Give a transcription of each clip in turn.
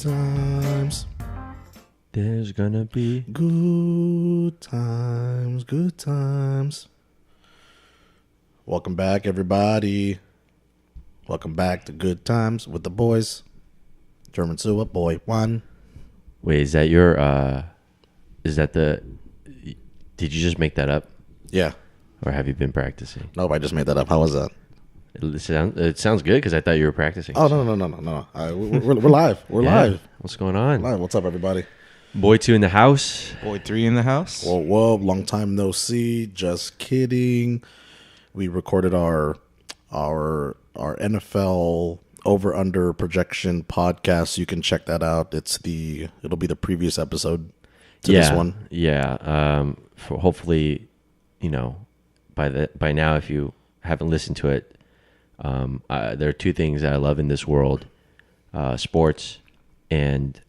times. There's gonna be good times, good times. Welcome back, everybody. Welcome back to Good Times with the boys. German Sewer, boy one. Wait, is that your is that the did you just make that up? Yeah. Or have you been practicing? Nope, I just made that up. How was that? It sounds good because I thought you were practicing. Oh, no. We're live. We're live. What's going on? Live. What's up, everybody? Boy 2 in the house. Boy 3 in the house. Whoa. Long time no see. Just kidding. We recorded our NFL over-under projection podcast. You can check that out. It'll be the previous episode to this one. Yeah. For hopefully, by now, if you haven't listened to it, there are two things that I love in this world: sports and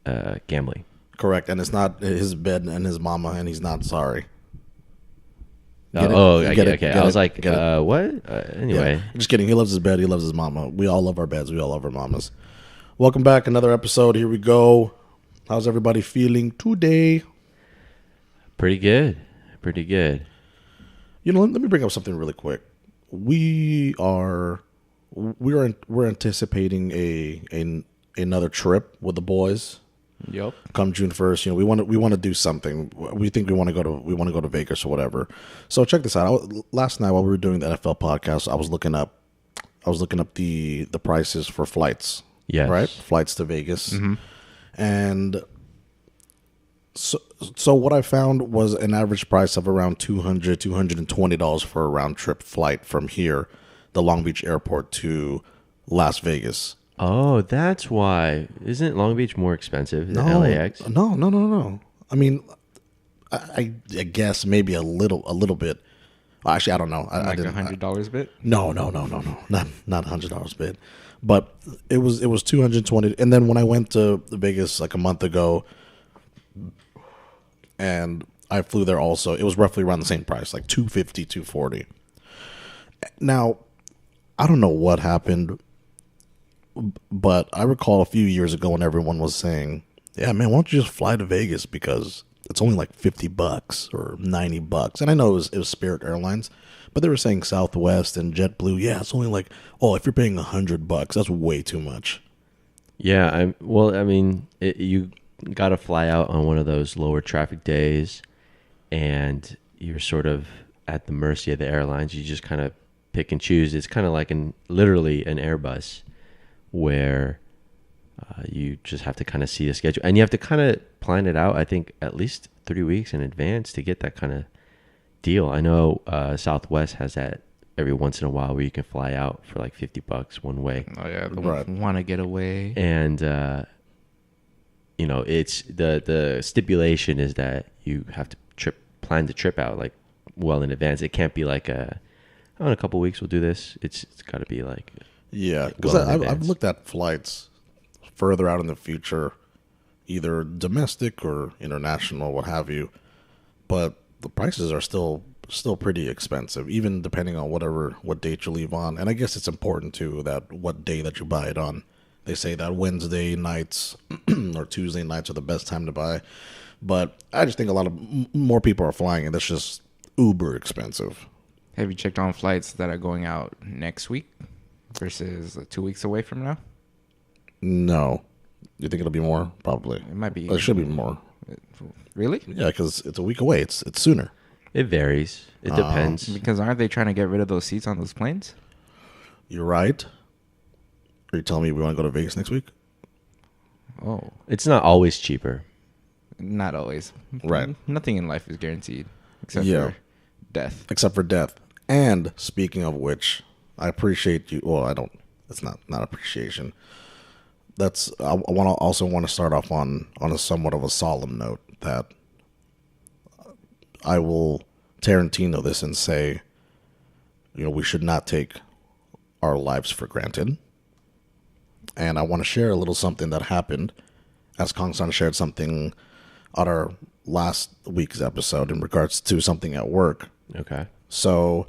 gambling. Correct, and it's not his bed and his mama, and he's not sorry. I was like, what? Anyway. Yeah. Just kidding. He loves his bed. He loves his mama. We all love our beds. We all love our mamas. Welcome back. Another episode. Here we go. How's everybody feeling today? Pretty good. Let me bring up something really quick. We're anticipating another trip with the boys. Yep. Come June 1st, we want to do something. We think we want to go to Vegas or whatever. So check this out. Last night while we were doing the NFL podcast, I was looking up the prices for flights. Yes. Right? Flights to Vegas. Mm-hmm. And so what I found was an average price of around $220 for a round trip flight from here, the Long Beach airport, to Las Vegas. Oh, that's why. Isn't Long Beach more expensive than LAX? No. I mean, I guess maybe a little bit. Actually, I don't know. Like $100 bit? No. Not $100 bit. But it was $220. And then when I went to Vegas like a month ago, and I flew there also, it was roughly around the same price, like $250, $240. Now, I don't know what happened, but I recall a few years ago when everyone was saying, yeah, man, why don't you just fly to Vegas because it's only like $50 or $90. And I know it was Spirit Airlines, but they were saying Southwest and JetBlue. Yeah, it's only like, if you're paying $100, that's way too much. Yeah, you got to fly out on one of those lower traffic days, and you're sort of at the mercy of the airlines. You just kind of pick and choose. It's kind of like literally an Airbus, where you just have to kind of see the schedule, and you have to kind of plan it out. I think at least 3 weeks in advance to get that kind of deal. I know Southwest has that every once in a while where you can fly out for like $50 one way. Oh yeah, right. Want to get away. And it's the stipulation is that you have to plan the trip out like well in advance. It can't be like in a couple of weeks we'll do this. It's got to be like. Yeah, because I've looked at flights further out in the future, either domestic or international, what have you. But the prices are still pretty expensive, even depending on what date you leave on. And I guess it's important too that what day that you buy it on. They say that Wednesday nights or Tuesday nights are the best time to buy. But I just think a lot of more people are flying, and that's just uber expensive. Have you checked on flights that are going out next week versus 2 weeks away from now? No. You think it'll be more? Probably. It might be. It should be more. Really? Yeah, because it's a week away. It's sooner. It varies. It depends. Because aren't they trying to get rid of those seats on those planes? You're right. Are you telling me we want to go to Vegas next week? Oh. It's not always cheaper. Not always. Right. Nothing in life is guaranteed except for death. Except for death. And speaking of which, I appreciate you. Well, I don't. It's not appreciation. I also want to start off on a somewhat of a solemn note that I will Tarantino this and say, we should not take our lives for granted. And I want to share a little something that happened, as Kangsan shared something on our last week's episode in regards to something at work. Okay. So,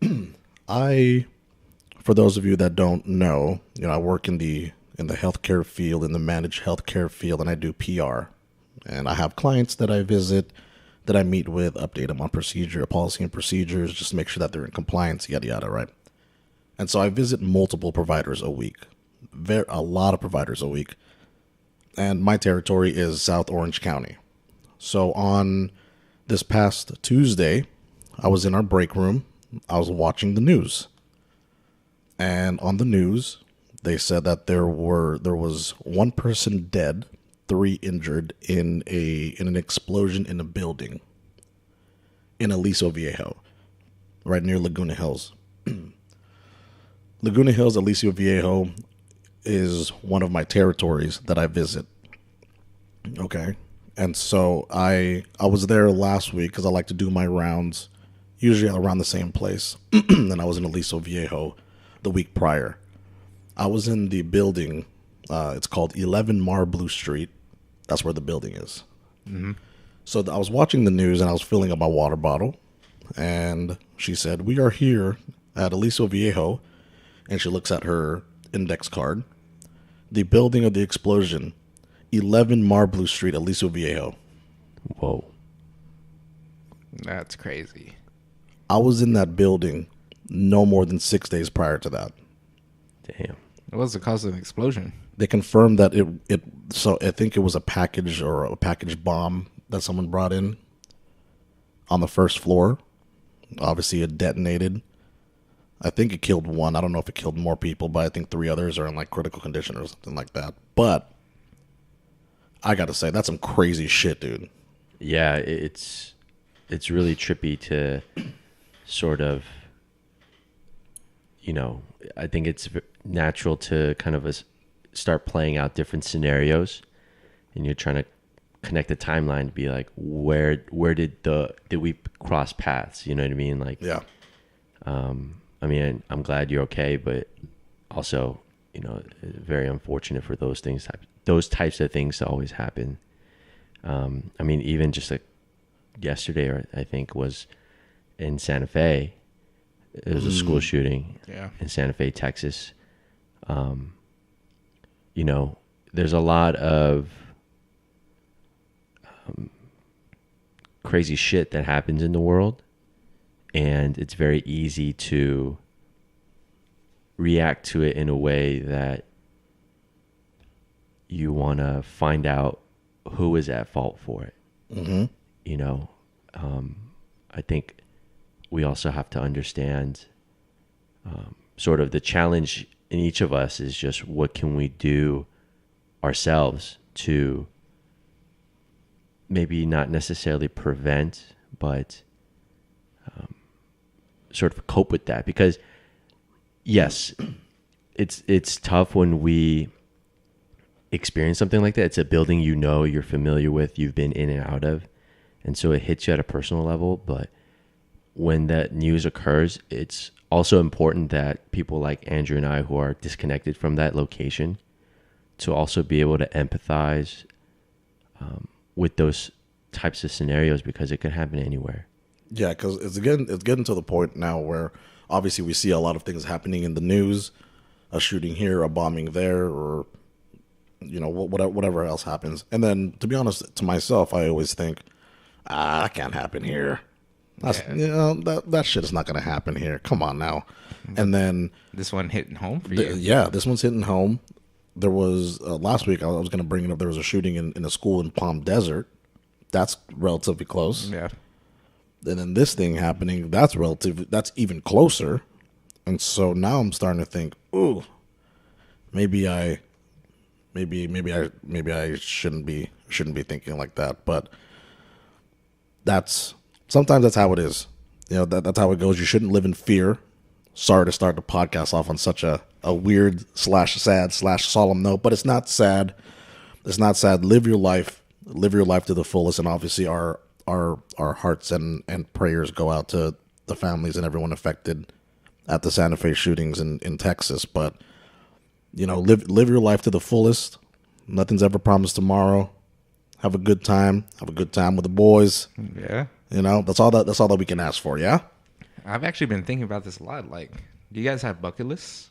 for those of you that don't know, I work in the in the healthcare field, in the managed healthcare field, and I do PR. And I have clients that I visit, that I meet with, update them on procedure, policy and procedures, just make sure that they're in compliance, yada, yada, right? And so I visit multiple providers a week, a lot of providers a week. And my territory is South Orange County. So on this past Tuesday, I was in our break room. I was watching the news. And on the news, they said that there was one person dead, 3 injured in an explosion in a building in Aliso Viejo, right near Laguna Hills. Laguna Hills, Aliso Viejo is one of my territories that I visit. Okay. And so I was there last week because I like to do my rounds usually around the same place. And I was in Aliso Viejo the week prior. I was in the building. It's called 11 Marblue Street. That's where the building is. Mm-hmm. So I was watching the news and I was filling up my water bottle. And she said, "We are here at Aliso Viejo." And she looks at her index card. The building of the explosion, 11 Marblue Street, Aliso Viejo. Whoa. That's crazy. I was in that building no more than 6 days prior to that. Damn. What was the cause of the explosion? They confirmed that so I think it was a package or a package bomb that someone brought in on the first floor. Obviously, it detonated. I think it killed one. I don't know if it killed more people, but I think 3 others are in like critical condition or something like that. But I got to say, that's some crazy shit, dude. Yeah, it's really trippy to sort of, I think it's natural to kind of start playing out different scenarios, and you're trying to connect the timeline to be like, where did we cross paths? You know what I mean? Like, Yeah. I mean, I'm glad you're okay, but also, very unfortunate for those types of things to always happen. I mean, even just like yesterday, I think was in Santa Fe. It was a school shooting in Santa Fe, Texas. There's a lot of crazy shit that happens in the world, and it's very easy to react to it in a way that you want to find out who is at fault for it. Mm-hmm. I think we also have to understand sort of the challenge in each of us is just what can we do ourselves to maybe not necessarily prevent, but sort of cope with that. Because yes, it's tough when we experience something like that. It's a building you're familiar with, you've been in and out of, and so it hits you at a personal level. But when that news occurs, it's also important that people like Andrew and I, who are disconnected from that location, to also be able to empathize with those types of scenarios, because it could happen anywhere. Yeah, because it's getting to the point now where obviously we see a lot of things happening in the news, a shooting here, a bombing there, or whatever else happens. And then, to be honest, to myself, I always think, that can't happen here. That shit is not going to happen here. Come on now. And then this one hitting home for you. Yeah, this one's hitting home. There was last week. I was going to bring it up. There was a shooting in a school in Palm Desert. That's relatively close. Yeah. And then this thing happening. That's even closer. And so now I'm starting to think, ooh, maybe I shouldn't be thinking like that. But sometimes that's how it is. That's how it goes. You shouldn't live in fear. Sorry to start the podcast off on such a weird /sad/ solemn note, but it's not sad. It's not sad. Live your life to the fullest. And obviously our hearts and prayers go out to the families and everyone affected at the Santa Fe shootings in Texas. But, live your life to the fullest. Nothing's ever promised tomorrow. Have a good time. Have a good time with the boys. Yeah. That's all that we can ask for. Yeah. I've actually been thinking about this a lot. Like, do you guys have bucket lists?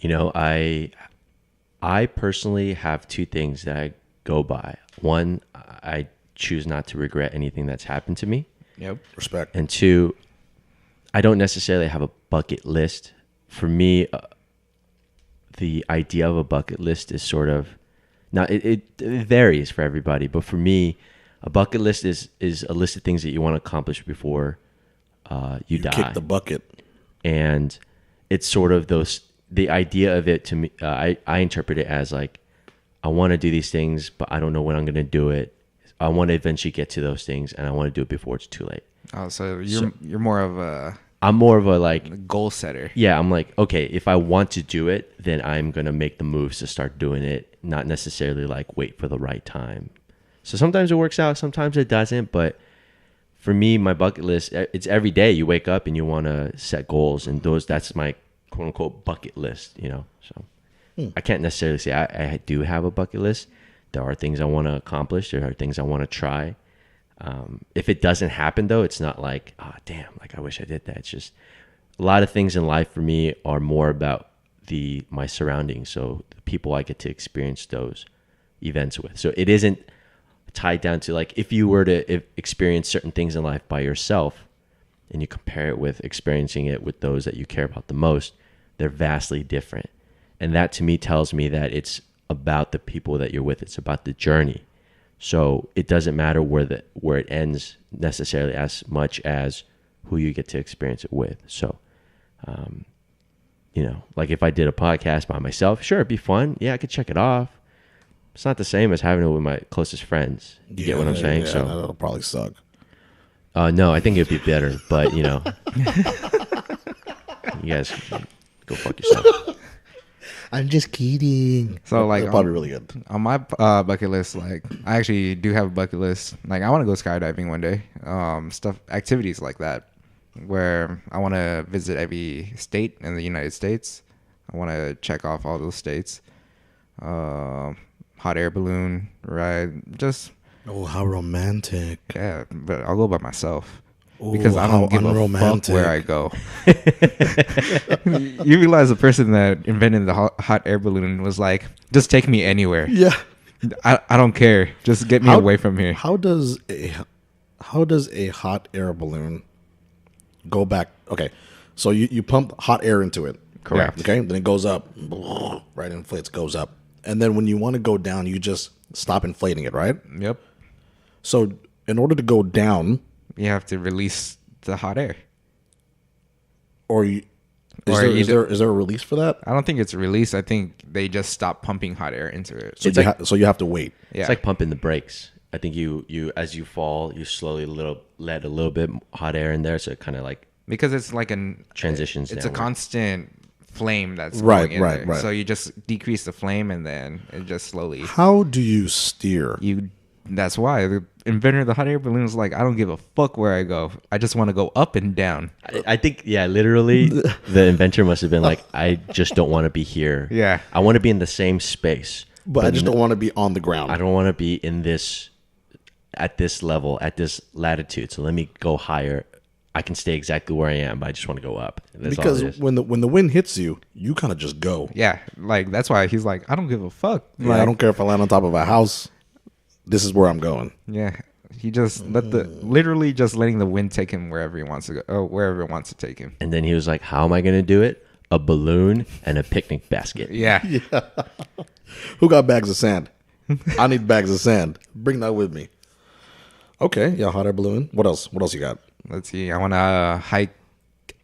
You know, I personally have two things that I go by. One, I choose not to regret anything that's happened to me. Yep. Respect. And two, I don't necessarily have a bucket list. For me, the idea of a bucket list is sort of, now it varies for everybody, but for me, a bucket list is a list of things that you want to accomplish before you die. Kick the bucket. And it's sort of the idea of it to me, I interpret it as like, I want to do these things, but I don't know when I'm going to do it. I want to eventually get to those things, and I want to do it before it's too late. Oh, so you're more of a I'm more of a like goal setter. Yeah, I'm like, okay, if I want to do it, then I'm going to make the moves to start doing it, not necessarily like wait for the right time. So sometimes it works out, sometimes it doesn't, but for me, my bucket list, it's every day you wake up and you want to set goals, and that's my quote unquote bucket list, you know. So I can't necessarily say I do have a bucket list. There are things I want to accomplish, there are things I want to try. If it doesn't happen though, it's not like, oh damn, like I wish I did that. It's just a lot of things in life for me are more about my surroundings, so the people I get to experience those events with. So it isn't tied down to like, if you were to experience certain things in life by yourself and you compare it with experiencing it with those that you care about the most, they're vastly different. And that to me tells me that it's about the people that you're with. It's about the journey. So it doesn't matter where it ends necessarily as much as who you get to experience it with. So, you know, like if I did a podcast by myself, sure, it'd be fun. Yeah, I could check it off. It's not the same as having it with my closest friends. You get what I'm saying? Yeah, so that'll probably suck. no, I think it'd be better. But you know, you guys go fuck yourself. I'm just kidding. So like, probably really good. On my bucket list, like I actually do have a bucket list. Like I want to go skydiving one day. Activities like that, where I want to visit every state in the United States. I want to check off all those states. Hot air balloon ride, just Oh, how romantic! yeah. But I'll go by myself. Ooh, Because I don't give a fuck where I go. You realize the person that invented the hot air balloon was like, just take me anywhere. Yeah. I don't care. Just get me away from here. How does a hot air balloon go back? Okay, so you pump hot air into it. Correct. Okay, then it goes up, right? Inflates, goes up, and then when you want to go down, you just stop inflating it, right? Yep. So in order to go down, You have to release the hot air. is there a release for that? I don't think it's released. I think they just stop pumping hot air into it. So you have to wait. Yeah. It's like pumping the brakes. I think you as you fall, you slowly let a little bit hot air in there, so it kind of like because it's like transitions. It's downward. a constant flame that's Right, going in right, there. right. So you just decrease the flame and then it just slowly. How do you steer? That's why the inventor of the hot air balloon is like, I don't give a fuck where I go. I just want to go up and down. I think, yeah, literally, the inventor must have been like, I just don't want to be here. Yeah. I want to be in the same space, But I just don't want to be on the ground. I don't want to be at this level, at this latitude. So let me go higher. I can stay exactly where I am, but I just want to go up. That's all it Because is. when the wind hits you, you kind of just go. Yeah, like that's why he's like, I don't give a fuck. Like, Like, I don't care if I land on top of a house. This is where I'm going. Yeah, he just literally just letting the wind take him wherever he wants to go. Oh, wherever it wants to take him. And then he was like, how am I going to do it? A balloon and a picnic basket. Yeah. Who got bags of sand? I need bags of sand. Bring that with me. Okay, yeah, hot air balloon. What else? What else you got? Let's see. I want to hike.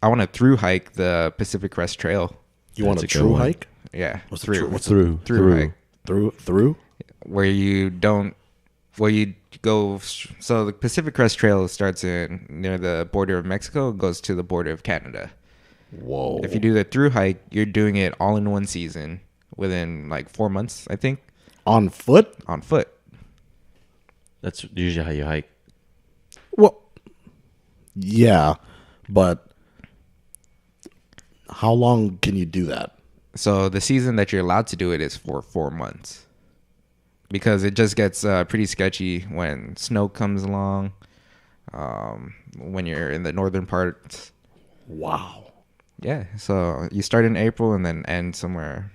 I want to through hike the Pacific Crest Trail. You want a That's a good true one. hike? Yeah, What's the through true- what's the- Through. through hike Through? where you don't. Where you go, so the Pacific Crest Trail starts near the border of Mexico, and goes to the border of Canada. Whoa. If you do the through hike, you're doing it all in one season within like 4 months, I think, On foot? on foot. That's usually how you hike. Well, yeah, but how long can you do that? So the season that you're allowed to do it is for 4 months, because it just gets pretty sketchy when snow comes along. When you're in the northern parts, Wow. Yeah, so you start in April and then end somewhere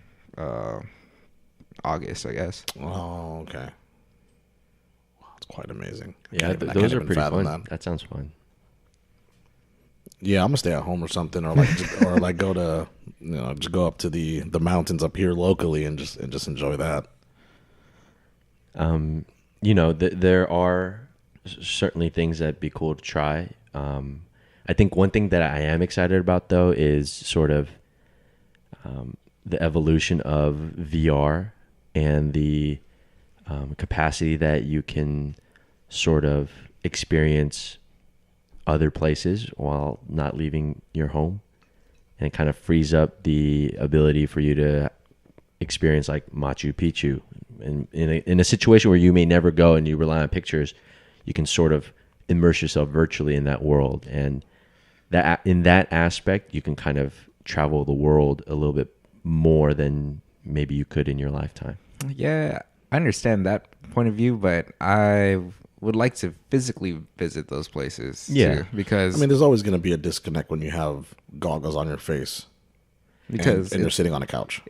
August, I guess. Oh, okay. Wow, it's quite amazing. Yeah, I can't those are even pretty fathom fun. that. That sounds fun. Yeah, I'm gonna stay at home or something, or like or like go to just go up to the mountains up here locally and just enjoy that. There are certainly things that'd be cool to try. I think one thing that I am excited about though is sort of the evolution of VR and the capacity that you can sort of experience other places while not leaving your home, and it kind of frees up the ability for you to experience like Machu Picchu. And in a situation where you may never go and you rely on pictures, you can sort of immerse yourself virtually in that world. And that in that aspect, you can kind of travel the world a little bit more than maybe you could in your lifetime. Yeah, I understand that point of view, but I would like to physically visit those places Yeah. too, because I mean, there's always gonna be a disconnect when you have goggles on your face and you're sitting on a couch.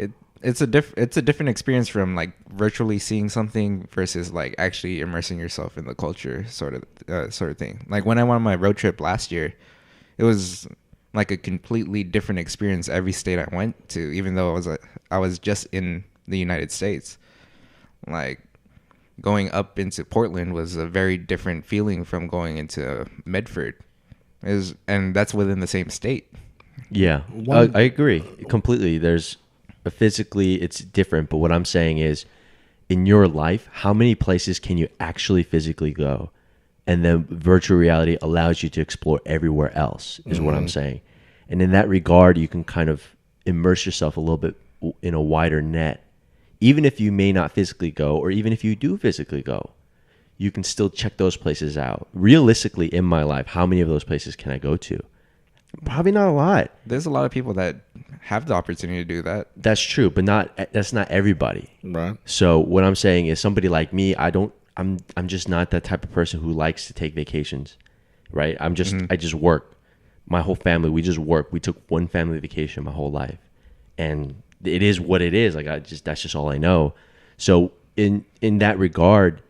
it's a different experience from like virtually seeing something versus like actually immersing yourself in the culture sort of thing. Like when I went on my road trip last year, it was like a completely different experience every state I went to, even though I was just in the United States. Like going up into Portland was a very different feeling from going into Medford. And that's within the same state. Yeah, I agree completely. There's physically it's different, but what I'm saying is, in your life, how many places can you actually physically go, and then virtual reality allows you to explore everywhere else. Is what I'm saying, and in that regard, you can kind of immerse yourself a little bit in a wider net, even if you may not physically go, or even if you do physically go. You can still check those places out. Realistically, in my life, how many of those places can I go to? Probably not a lot. There's a lot of people that have the opportunity to do that. That's true, but that's not everybody. Right. So what I'm saying is, somebody like me, I'm just not that type of person who likes to take vacations, right? I just work. My whole family, we just work. We took one family vacation my whole life, and it is what it is. Like that's just all I know. So in that regard,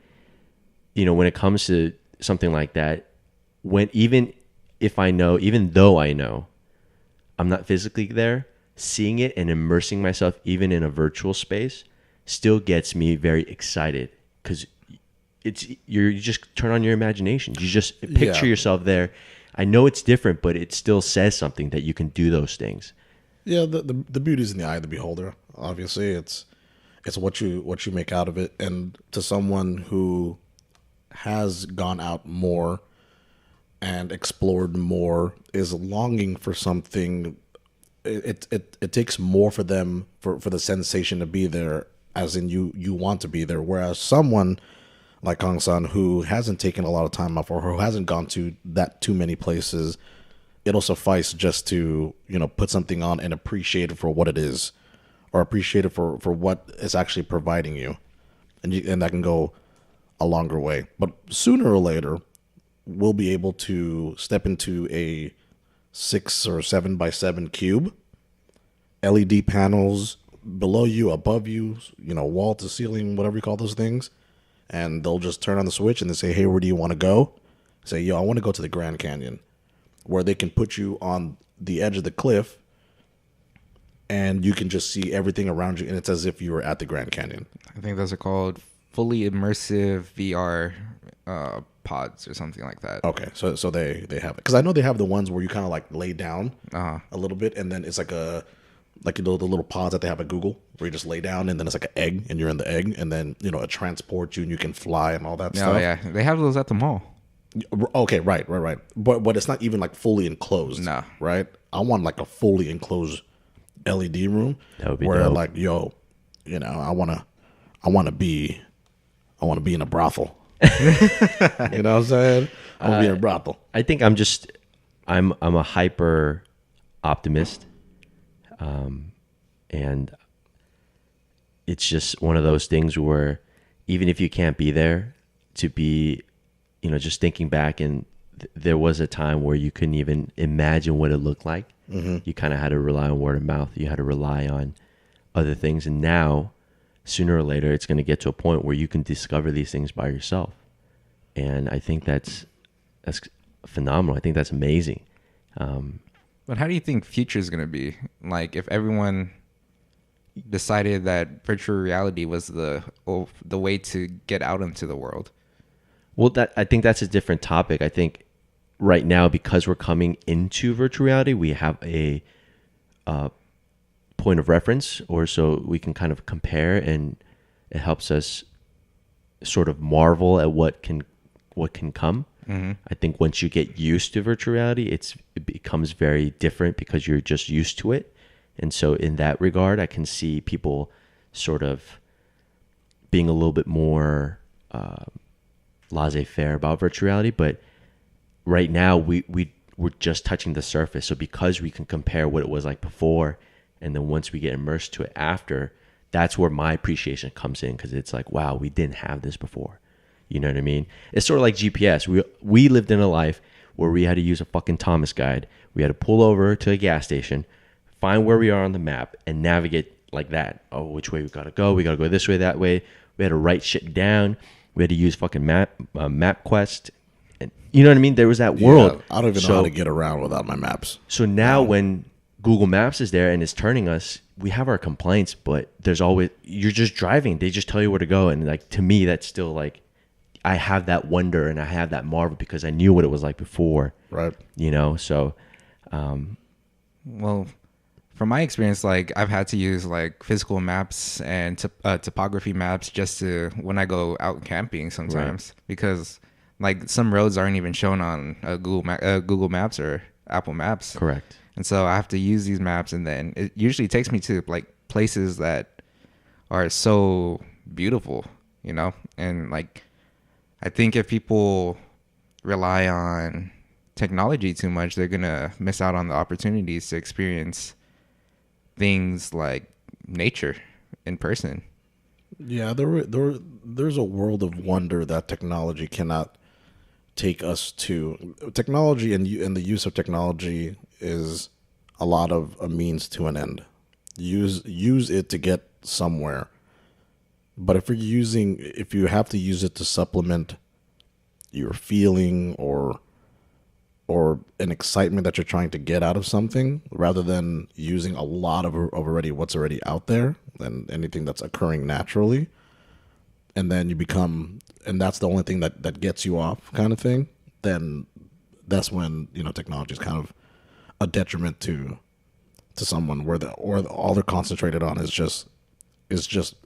when it comes to something like that, even though I know I'm not physically there, seeing it and immersing myself even in a virtual space still gets me very excited, because you just turn on your imagination. You just picture yourself there. I know it's different, but it still says something that you can do those things. Yeah, the beauty's in the eye of the beholder. Obviously, it's what you make out of it. And to someone who has gone out more and explored more, is longing for something, it takes more for them for the sensation to be there, as in you want to be there. Whereas someone like Kangsan, who hasn't taken a lot of time off, or who hasn't gone to too many places, it'll suffice just to put something on and appreciate it for what it is, or appreciate it for what it's actually providing you, and that can go a longer way. But sooner or later, we'll be able to step into a 6 or 7 by 7 cube, LED panels below you, above you, wall to ceiling, whatever you call those things, and they'll just turn on the switch and they say, "Hey, where do you want to go?" Say, "Yo, I want to go to the Grand Canyon," where they can put you on the edge of the cliff and you can just see everything around you, and it's as if you were at the Grand Canyon. I think those are called fully immersive VR pods or something like that. Okay, so they have it, because I know they have the ones where you kind of like lay down Uh-huh. a little bit, and then it's like the little pods that they have at Google, where you just lay down and then it's like an egg and you're in the egg, and then it transports you and you can fly and all that Oh stuff. yeah, they have those at the mall. Okay, right. But it's not even like fully enclosed. No. Right? I want like a fully enclosed LED room That would be where dope. like, I wanna be in a brothel. You know what I'm saying? I want to be in a brothel. I think I'm a hyper optimist, and it's just one of those things where even if you can't be there, to be, just thinking back and there was a time where you couldn't even imagine what it looked like. You kind of had to rely on word of mouth. You had to rely on other things. And now, sooner or later, it's going to get to a point where you can discover these things by yourself. And I think that's phenomenal. I think that's amazing. But how do you think future is going to be? Like, if everyone decided that virtual reality was the way to get out into the world? Well, I think that's a different topic. I think right now, because we're coming into virtual reality, we have a point of reference, or so we can kind of compare, and it helps us sort of marvel at what can come. I think once you get used to virtual reality, it becomes very different because you're just used to it. And so in that regard, I can see people sort of being a little bit more laissez-faire about virtual reality. But right now, we're just touching the surface. So because we can compare what it was like before, and then once we get immersed to it after, that's where my appreciation comes in, because it's like, wow, we didn't have this before. You know what I mean? It's sort of like GPS. We lived in a life where we had to use a fucking Thomas guide. We had to pull over to a gas station, find where we are on the map, and navigate like that. Oh, which way we gotta go? We gotta go this way, that way. We had to write shit down. We had to use fucking MapQuest. And you know what I mean? There was that world. I don't even know how to get around without my maps. So now when Google Maps is there and is turning us, we have our complaints, but there's always, you're just driving. They just tell you where to go. And like, to me, that's still like, I have that wonder and I have that marvel because I knew what it was like before. Right. You know, so. Well, from my experience, like I've had to use like physical maps and topography maps just to, when I go out camping sometimes, because like some roads aren't even shown on Google Maps or Apple Maps. Correct. And so I have to use these maps, and then it usually takes me to like places that are so beautiful, you know? And like, I think if people rely on technology too much, they're going to miss out on the opportunities to experience things like nature in person. Yeah, there's a world of wonder that technology cannot take us to. Technology and the use of technology is a lot of a means to an end. Use it to get somewhere. But if you have to use it to supplement your feeling or an excitement that you're trying to get out of something, rather than using a lot of what's already out there and anything that's occurring naturally, and then and that's the only thing that gets you off, kind of thing, then that's when, you know, technology is kind of a detriment to someone, where all they're concentrated on is just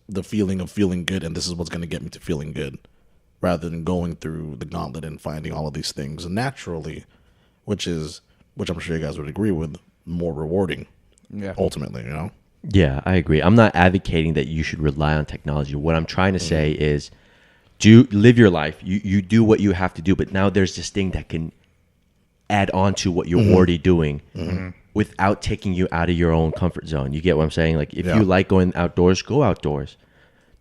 the feeling of feeling good, and this is what's going to get me to feeling good, rather than going through the gauntlet and finding all of these things naturally, which I'm sure you guys would agree with, more rewarding. Yeah. Ultimately, you know? Yeah, I agree. I'm not advocating that you should rely on technology. What I'm trying to say is, live your life. You do what you have to do, but now there's this thing that can add on to what you're already doing without taking you out of your own comfort zone. You get what I'm saying? Like, if you like going outdoors, go outdoors.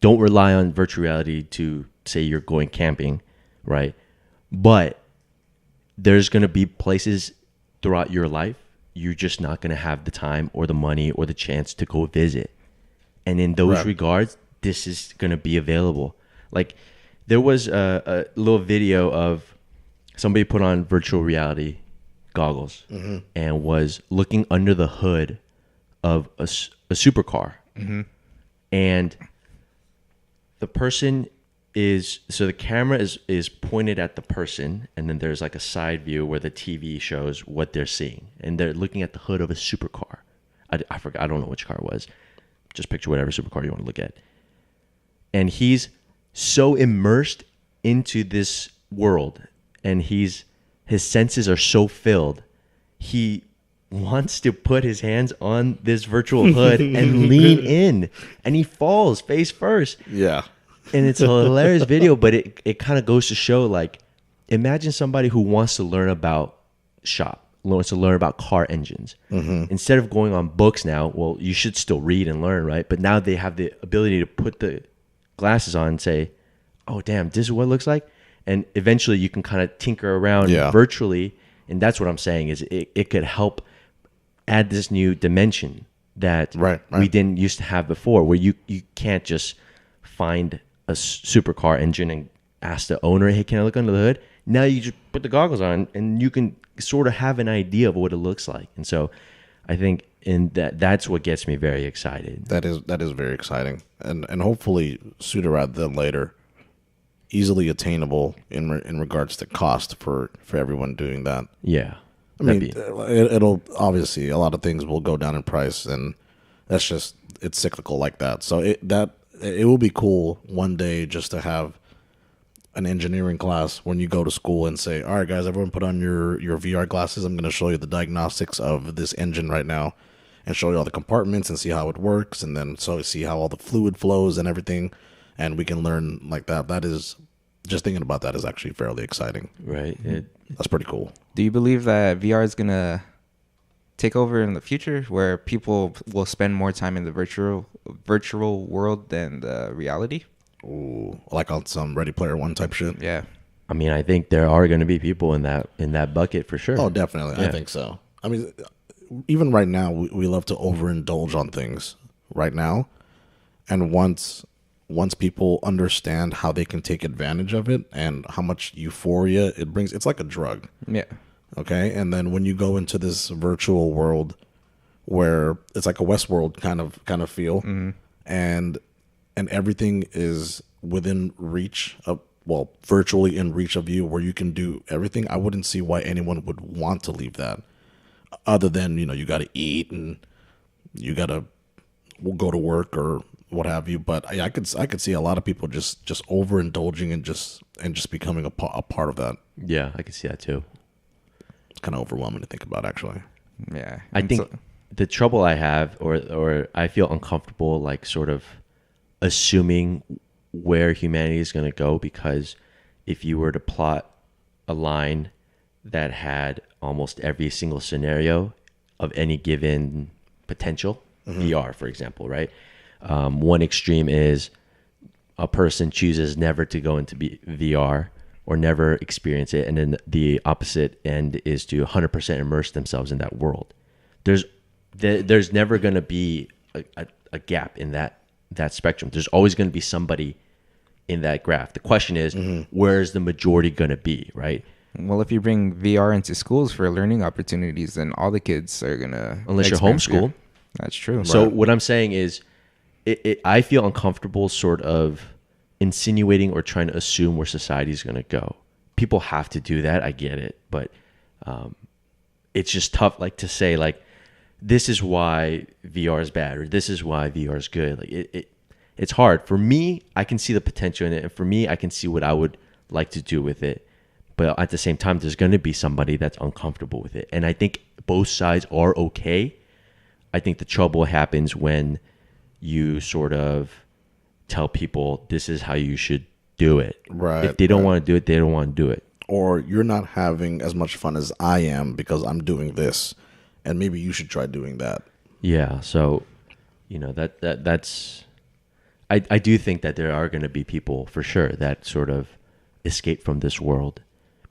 Don't rely on virtual reality to say you're going camping, right? But there's going to be places throughout your life you're just not going to have the time or the money or the chance to go visit. And in those regards, this is going to be available. Like, there was a little video of somebody put on virtual reality goggles and was looking under the hood of a supercar. And the person so the camera is pointed at the person, and then there's like a side view where the TV shows what they're seeing, and they're looking at the hood of a supercar. I forgot, I don't know which car it was. Just picture whatever supercar you want to look at. And he's so immersed into this world, and his senses are so filled, he wants to put his hands on this virtual hood and lean in, and he falls face first. Yeah. And it's a hilarious video, but it kind of goes to show, like, imagine somebody who wants to learn about wants to learn about car engines. Instead of going on books now, well, you should still read and learn, right? But now they have the ability to put the glasses on and say, oh, damn, this is what it looks like. and eventually you can kind of tinker around virtually. And that's what I'm saying is it could help add this new dimension that we didn't used to have before, where you can't just find a supercar engine and ask the owner, hey, can I look under the hood? Now you just put the goggles on and you can sort of have an idea of what it looks like. And so I think that's what gets me very excited. That is very exciting. And hopefully sooner rather than later, easily attainable in regards to cost for everyone doing that. Yeah. I mean, it'll obviously, a lot of things will go down in price, and that's just, it's cyclical like that. So it will be cool one day just to have an engineering class when you go to school and say, all right, guys, everyone put on your VR glasses. I'm going to show you the diagnostics of this engine right now and show you all the compartments and see how it works. And then see how all the fluid flows and everything. And we can learn like that. That is, just thinking about that is actually fairly exciting. Right. That's pretty cool. Do you believe that VR is going to take over in the future, where people will spend more time in the virtual world than the reality? Ooh, like on some Ready Player One type shit? Yeah. I mean, I think there are going to be people in that bucket for sure. Oh, definitely. Yeah. I think so. I mean, even right now, we love to overindulge on things right now. And once people understand how they can take advantage of it and how much euphoria it brings, it's like a drug. Yeah. Okay. And then when you go into this virtual world where it's like a Westworld kind of feel, and everything is within reach of, well, virtually in reach of you, where you can do everything, I wouldn't see why anyone would want to leave that, other than, you got to eat and you got to go to work or what have you. But I could see a lot of people just overindulging and just becoming a part of that. Yeah, I can see that too. It's kind of overwhelming to think about, actually. Yeah. I think the trouble I have, or I feel uncomfortable, like sort of assuming where humanity is going to go, because if you were to plot a line that had almost every single scenario of any given potential, VR, for example, right? One extreme is a person chooses never to go into VR or never experience it, and then the opposite end is to 100% immerse themselves in that world. There's never going to be a gap in that spectrum. There's always going to be somebody in that graph. The question is, where's the majority going to be, right? Well, if you bring VR into schools for learning opportunities, then all the kids are going to... Unless you're homeschooled. That's true. So what I'm saying is, I feel uncomfortable sort of insinuating or trying to assume where society is going to go. People have to do that. I get it. But it's just tough, like, to say, like, this is why VR is bad, or this is why VR is good. Like, it's hard. For me, I can see the potential in it. And for me, I can see what I would like to do with it. But at the same time, there's going to be somebody that's uncomfortable with it. And I think both sides are okay. I think the trouble happens when you sort of tell people this is how you should do it. Right. If they don't want to do it, they don't want to do it. Or you're not having as much fun as I am because I'm doing this, and maybe you should try doing that. Yeah. So, that's. I do think that there are going to be people for sure that sort of escape from this world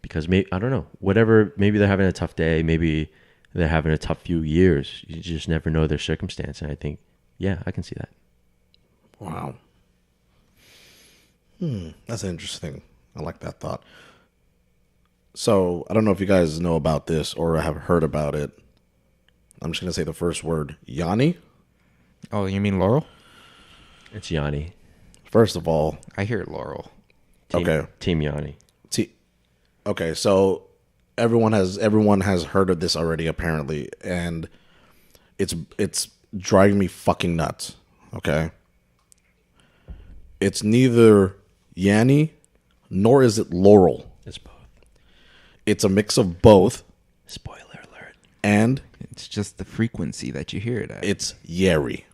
because I don't know, whatever. Maybe they're having a tough day. Maybe they're having a tough few years. You just never know their circumstance. And I think, yeah, I can see that. Wow. That's interesting. I like that thought. So I don't know if you guys know about this or have heard about it. I'm just going to say the first word, yanny. Oh, you mean Laurel? It's Yanny. First of all, I hear Laurel. Team Yanny. Okay, so everyone has heard of this already apparently, and it's driving me fucking nuts. Okay, it's neither yanny nor is it laurel. It's both. It's a mix of both. Spoiler alert. And it's just the frequency that you hear it at. It's Yeri.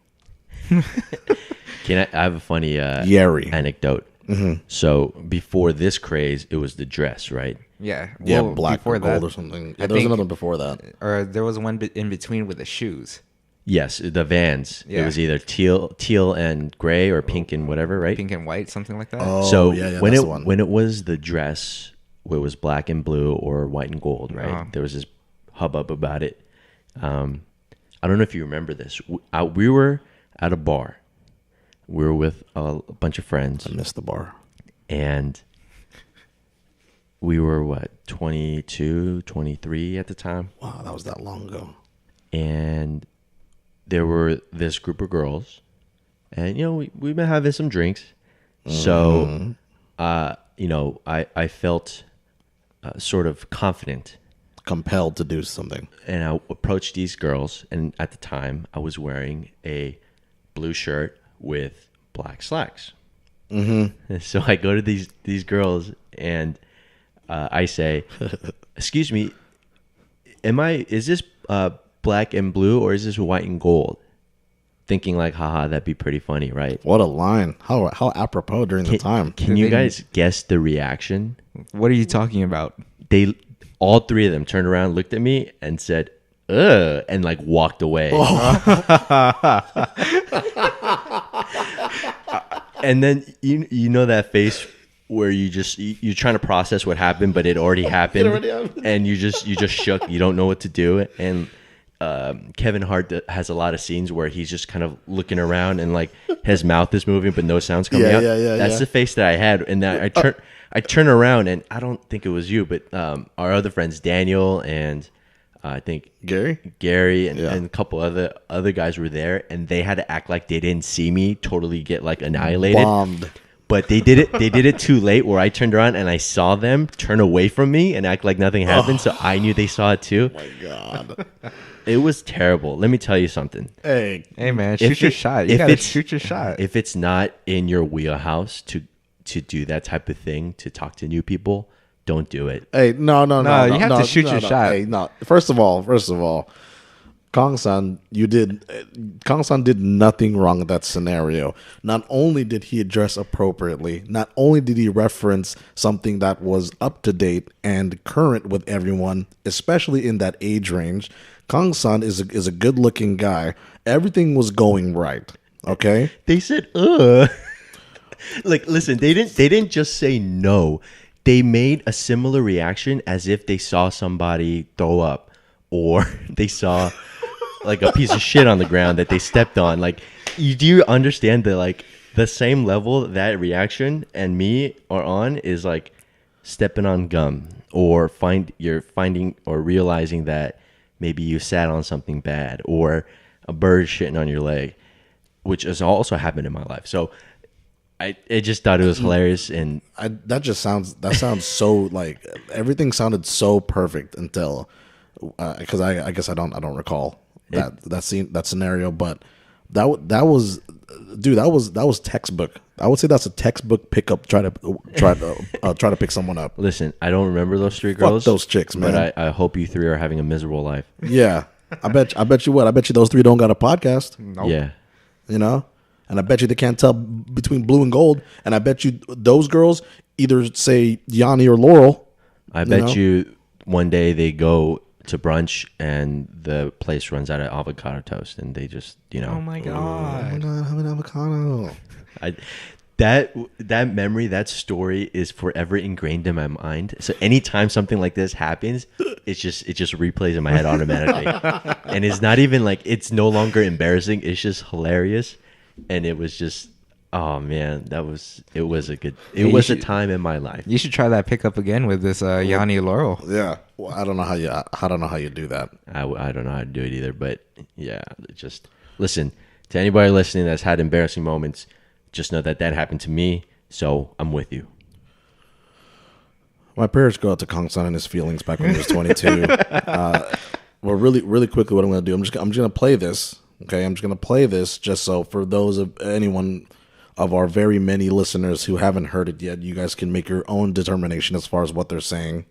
I have a funny Yeri anecdote. Mm-hmm. So before this craze, it was the dress, right? Yeah. Yeah, well, black or gold that, or something. Yeah, there was another before that. Or there was one in between with the shoes. Yes, the Vans. Yeah. It was either teal and gray or pink and whatever, right? Pink and white, something like that. Oh, So yeah, when that's it the one. when it was the dress, where it was black and blue or white and gold, right? Uh-huh. There was this hubbub about it. I don't know if you remember this. We were at a bar. We were with a bunch of friends, I missed the bar. and we were 22, 23 at the time, Wow, that was that long ago. and there were this group of girls, and we've been having some drinks, so I felt sort of confident, Compelled to do something. and I approached these girls, and at the time I was wearing a blue shirt with black slacks. Mm-hmm. So I go to these girls, and I say, "Excuse me, is this black and blue, or is this white and gold?" Thinking like, haha, that'd be pretty funny, right? What a line. How apropos during the time. Can you guys guess the reaction? What are you talking about? All three of them turned around, looked at me, and said, "Ugh," and like walked away. And then you know that face where you're trying to process what happened, but it already happened, and you just shook. You don't know what to do. And Kevin Hart has a lot of scenes where he's just kind of looking around, and like his mouth is moving, but no sound's coming out. That's the face that I had, and I turn around, and I don't think it was you, but our other friends, Daniel and I think Gary, and a couple other guys were there, and they had to act like they didn't see me totally get like annihilated. Bombed. But they did it too late, where I turned around and I saw them turn away from me and act like nothing happened, so I knew they saw it too. Oh my God. It was terrible. Let me tell you something. Hey, Man, shoot your shot. You gotta shoot your shot. If it's not in your wheelhouse to do that type of thing, to talk to new people, don't do it. hey, no. You have to shoot your shot. Hey, no. First of all, Kangsan did nothing wrong in that scenario. Not only did he address appropriately, not only did he reference something that was up to date and current with everyone, especially in that age range. Kangsan is a good looking guy. Everything was going right. Okay. They said, "Ugh." Like, listen, they didn't just say no. They made a similar reaction as if they saw somebody throw up, or they saw like a piece of shit on the ground that they stepped on. Like, do you understand that, like, the same level that reaction and me are on is like stepping on gum, or finding or realizing that maybe you sat on something bad, or a bird shitting on your leg, which has also happened in my life. So I just thought it was hilarious, and that sounds so like everything sounded so perfect until because I guess I don't recall that scene, that scenario, but that was textbook. I would say that's a textbook pickup. Try to pick someone up. listen, I don't remember those three girls. Fuck those chicks, man. But I hope you three are having a miserable life. Yeah, I bet you what. I bet you those three don't got a podcast. Nope. Yeah. You know, and I bet you they can't tell between blue and gold. And I bet you those girls either say Yanny or Laurel. I bet you one day they go to brunch and the place runs out of avocado toast, and they just, Oh my god. I'm gonna have an avocado. That memory, that story is forever ingrained in my mind. So anytime something like this happens, it just replays in my head automatically. And it's not even like, it's no longer embarrassing. It's just hilarious. And it was just, oh man, it was a time in my life. You should try that pickup again with this Yanni Laurel. Yeah, well, I don't know how you do that. I don't know how to do it either, but yeah, just listen to anybody listening that's had embarrassing moments. Just know that happened to me, so I'm with you. My prayers go out to Kangsan and his feelings back when he was 22. Well, really, really quickly, what I'm going to do, I'm just going to play this. Okay, I'm just going to play this just so for those of anyone of our very many listeners who haven't heard it yet, you guys can make your own determination as far as what they're saying.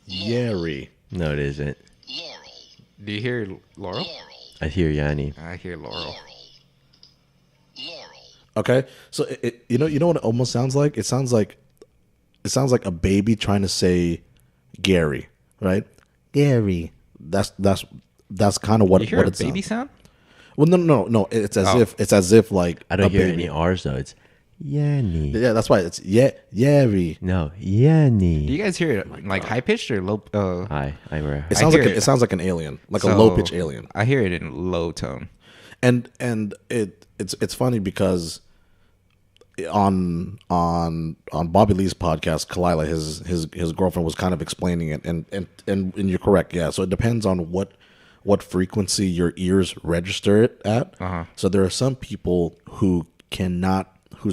Yeri. No, it isn't. Do you hear Laurel? I hear Yanni. I hear Laurel. Okay, so you know what it almost sounds like? It sounds like it sounds like a baby trying to say Gary, right? Gary. That's kind of what You hear what a it baby sounds. sound? Well, no. It's as if like I don't a hear baby. any R's though. It's yanny. Yeah, that's why it's Yari. No, Do yanny. you guys hear it like high pitched or low? It sounds like hear it it. sounds like an alien, like a low pitch alien. I hear it in low tone. And it's funny because on Bobby Lee's podcast, Kalila, his girlfriend was kind of explaining it, and you're correct, yeah. So it depends on what frequency your ears register it at. So there are some people whose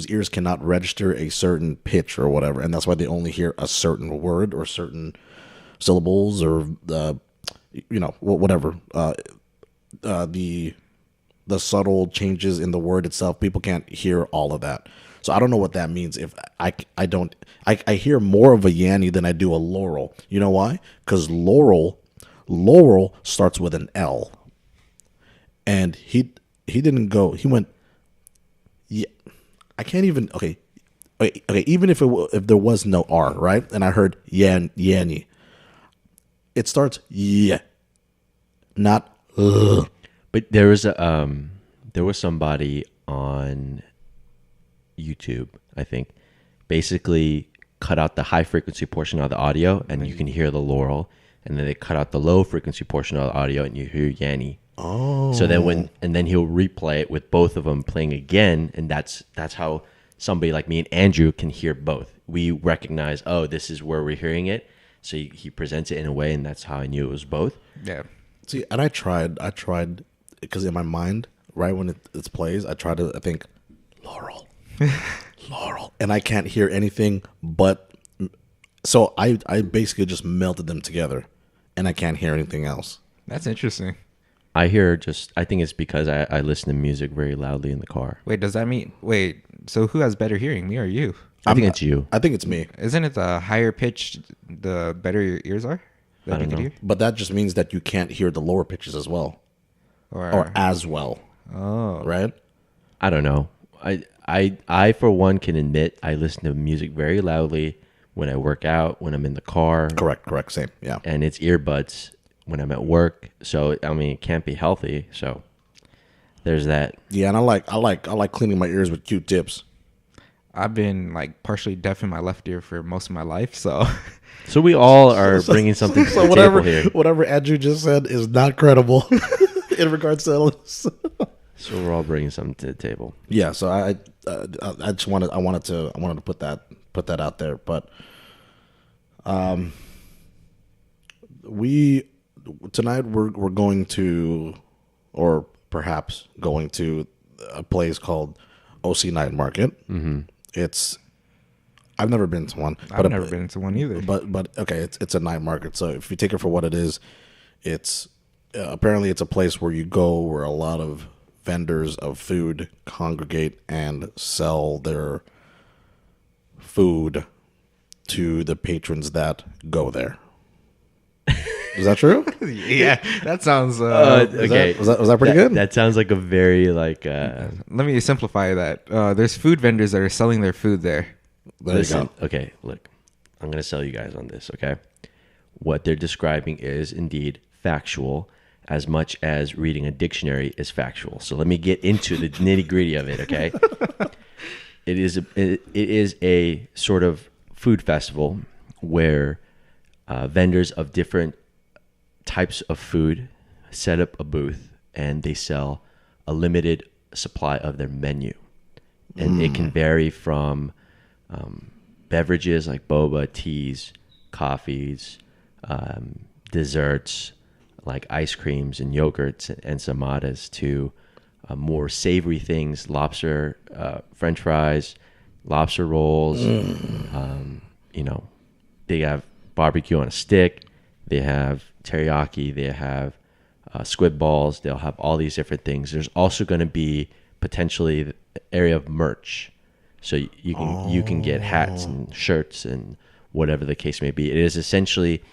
ears cannot register a certain pitch or whatever, and that's why they only hear a certain word or certain syllables or whatever. The subtle changes in the word itself, people can't hear all of that. So I don't know what that means. If I hear more of a yanny than I do a laurel. You know why? Because laurel starts with an L, and he didn't go. He went. Yeah, I can't even. Okay. Even if there was no R, right? And I heard yanny. It starts yeah, not ugh. But there was somebody on YouTube, I think, basically cut out the high frequency portion of the audio, and you can hear the laurel, and then they cut out the low frequency portion of the audio, and you hear yanny. Oh. So then he'll replay it with both of them playing again, and that's how somebody like me and Andrew can hear both. We recognize, oh, this is where we're hearing it. So he presents it in a way, and that's how I knew it was both. Yeah. See, and I tried because in my mind, right when it plays, I think laurel, laurel, and I can't hear anything but. So I basically just melted them together, and I can't hear anything else. That's interesting. I think it's because I listen to music very loudly in the car. Wait, so who has better hearing, me or you? I think it's you. I think it's me. Isn't it the higher pitch, the better your ears are? I don't know. But that just means that you can't hear the lower pitches as well, or as well. Oh. Right? I don't know. I for one can admit I listen to music very loudly when I work out, when I'm in the car. Correct. Same. Yeah. And it's earbuds when I'm at work. So I mean, it can't be healthy. So there's that. Yeah, and I like cleaning my ears with Q-tips. I've been like partially deaf in my left ear for most of my life, so So we all are bringing something to the table here. Whatever Andrew just said is not credible in regards to. So we're all bringing something to the table. Yeah, so I just wanted to put that out there, but tonight we're going to, or perhaps going to, a place called OC Night Market. Mm-hmm. I've never been to one. I've never been to one either. But okay, it's a night market. So if you take it for what it is, it's apparently it's a place where you go where a lot of vendors of food congregate and sell their food to the patrons that go there. Is that true? Yeah, that sounds. Okay, Was that pretty good? That sounds like a very like. Let me simplify that. There's food vendors that are selling their food there. There you go. Okay, look, I'm gonna sell you guys on this. Okay, what they're describing is indeed factual, as much as reading a dictionary is factual. So let me get into the nitty gritty of it. Okay, it is a sort of food festival where vendors of different types of food set up a booth and they sell a limited supply of their menu, and it can vary from beverages like boba, teas, coffees, desserts like ice creams and yogurts and ensamadas, to more savory things, lobster, French fries, lobster rolls. They have barbecue on a stick. They have teriyaki. They have squid balls. They'll have all these different things. There's also going to be potentially the area of merch. So you can get hats and shirts and whatever the case may be. It is essentially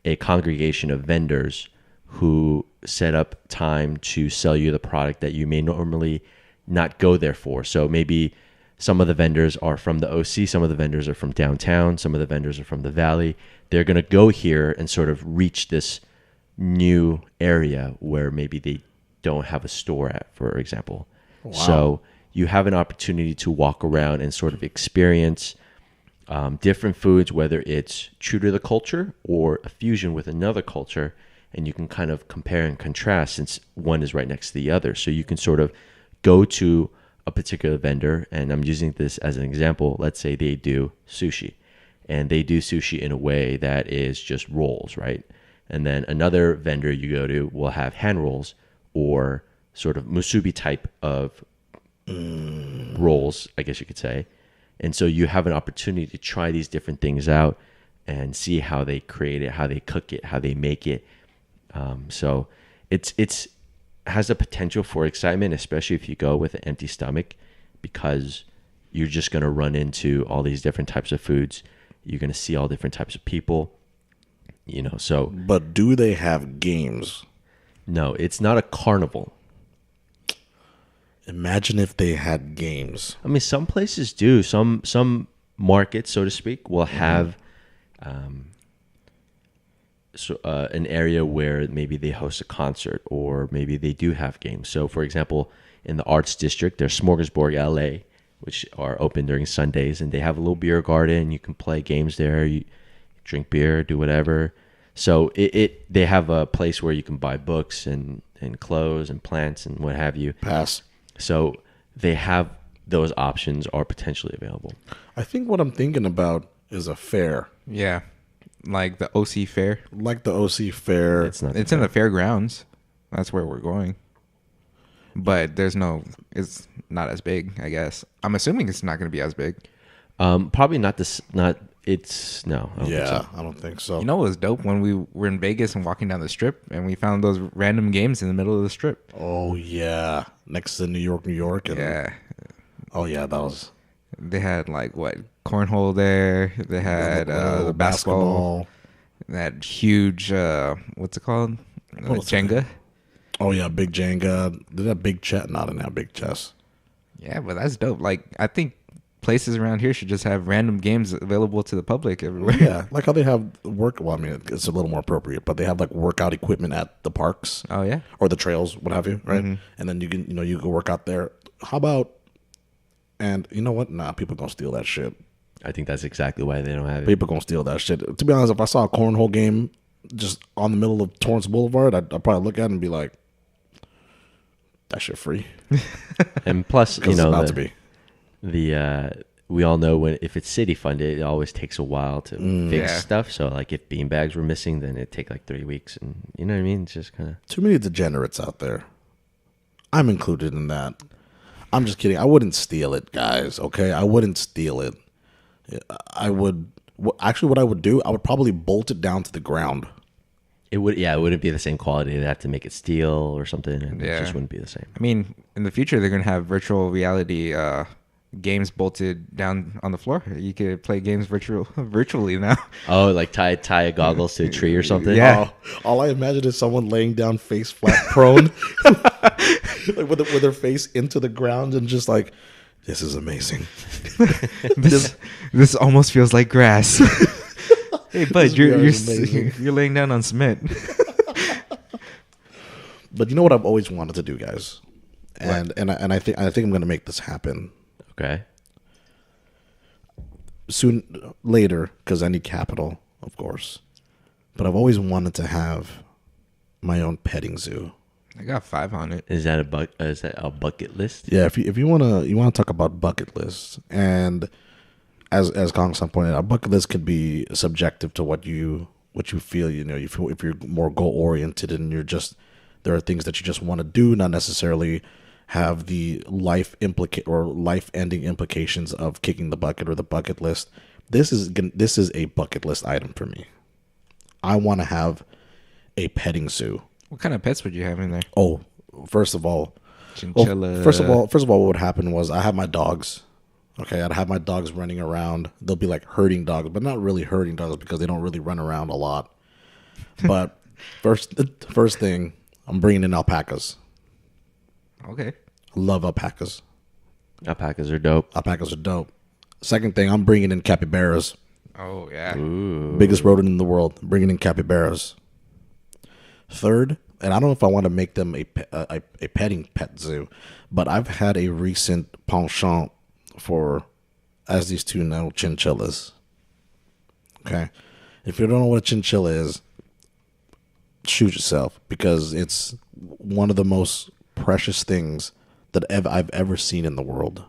a congregation of vendors who set up time to sell you the product that you may normally not go there for. So maybe some of the vendors are from the OC, some of the vendors are from downtown, some of the vendors are from the valley. They're going to go here and sort of reach this new area where maybe they don't have a store at, for example. Wow. So you have an opportunity to walk around and sort of experience different foods, whether it's true to the culture or a fusion with another culture, and you can kind of compare and contrast since one is right next to the other. So you can sort of go to a particular vendor, and I'm using this as an example. Let's say they do sushi, and they do sushi in a way that is just rolls, right? And then another vendor you go to will have hand rolls or sort of musubi type of rolls, I guess you could say. And so you have an opportunity to try these different things out and see how they create it, how they cook it, how they make it. So it's has the potential for excitement, especially if you go with an empty stomach, because you're just going to run into all these different types of foods. You're going to see all different types of people, you know. So, but do they have games? No, it's not a carnival. Imagine if they had games. I mean, some places do. Some markets, so to speak, will have an area where maybe they host a concert or maybe they do have games. So, for example, in the Arts District, there's Smorgasburg LA, which are open during Sundays, and they have a little beer garden. You can play games there. You drink beer, do whatever. So they have a place where you can buy books and clothes and plants and what have you. Pass. So they have those options are potentially available. I think what I'm thinking about is a fair. Yeah. Like the OC fair. Like the OC fair. It's in the fairgrounds. That's where we're going. But it's not as big, I guess. I'm assuming it's not going to be as big. Probably not this, not, it's, no. I don't think so. You know what was dope? When we were in Vegas and walking down the strip and we found those random games in the middle of the strip. Oh, yeah. Next to New York. And, yeah. Oh, yeah, that was... They had cornhole there. They had the basketball. That huge, what's it called? Jenga. Oh yeah, big Jenga. Did that big chess? Not in that big chess. Yeah, but that's dope. I think places around here should just have random games available to the public everywhere. Yeah, like how they have work. Well, I mean, it's a little more appropriate, but they have workout equipment at the parks. Oh yeah, or the trails, what have you, right? Mm-hmm. And then you can, you go work out there. How about? And you know what? Nah, people gonna steal that shit. I think that's exactly why they don't have it. People gonna steal that shit. To be honest, if I saw a cornhole game just on the middle of Torrance Boulevard, I'd probably look at it and be like, that shit free. And plus, it's about to be. We all know if it's city funded, it always takes a while to fix stuff. So if beanbags were missing, then it'd take 3 weeks, and you know what I mean. It's just kind of too many degenerates out there. I'm included in that. I'm just kidding. I wouldn't steal it, guys. Okay, I wouldn't steal it. I would actually. What I would do, I would probably bolt it down to the ground. It wouldn't be the same quality. They'd have to make it steel or something, and it just wouldn't be the same. I mean, in the future, they're gonna have virtual reality games bolted down on the floor. You could play games virtually now. Oh, tie goggles to a tree or something. Yeah. All I imagine is someone laying down face flat, prone, with their face into the ground, and just this is amazing. This almost feels like grass. Hey, bud, you're laying down on cement. But you know what I've always wanted to do, guys, and I think I'm going to make this happen. Okay. Later, because I need capital, of course. But I've always wanted to have my own petting zoo. I got 5 on it. Is that a bucket list? Yeah, if you wanna talk about bucket lists, and as Kangsan pointed out, bucket list could be subjective to what you feel. If you're more goal oriented and there are things that you just want to do, not necessarily have the life ending implications of kicking the bucket or the bucket list. This is a bucket list item for me. I want to have a petting zoo. What kind of pets would you have in there? Oh, first of all, chinchilla. First of all, what would happen was I have my dogs. Okay, I'd have my dogs running around. They'll be herding dogs, but not really herding dogs because they don't really run around a lot. But first thing, I'm bringing in alpacas. Okay. Love alpacas. Alpacas are dope. Alpacas are dope. Second thing, I'm bringing in capybaras. Oh yeah. Ooh. Biggest rodent in the world. Bringing in capybaras. Third, and I don't know if I want to make them a petting pet zoo, but I've had a recent penchant for, as these two know, chinchillas. Okay, if you don't know what a chinchilla is, shoot yourself, because it's one of the most precious things that I've ever seen in the world.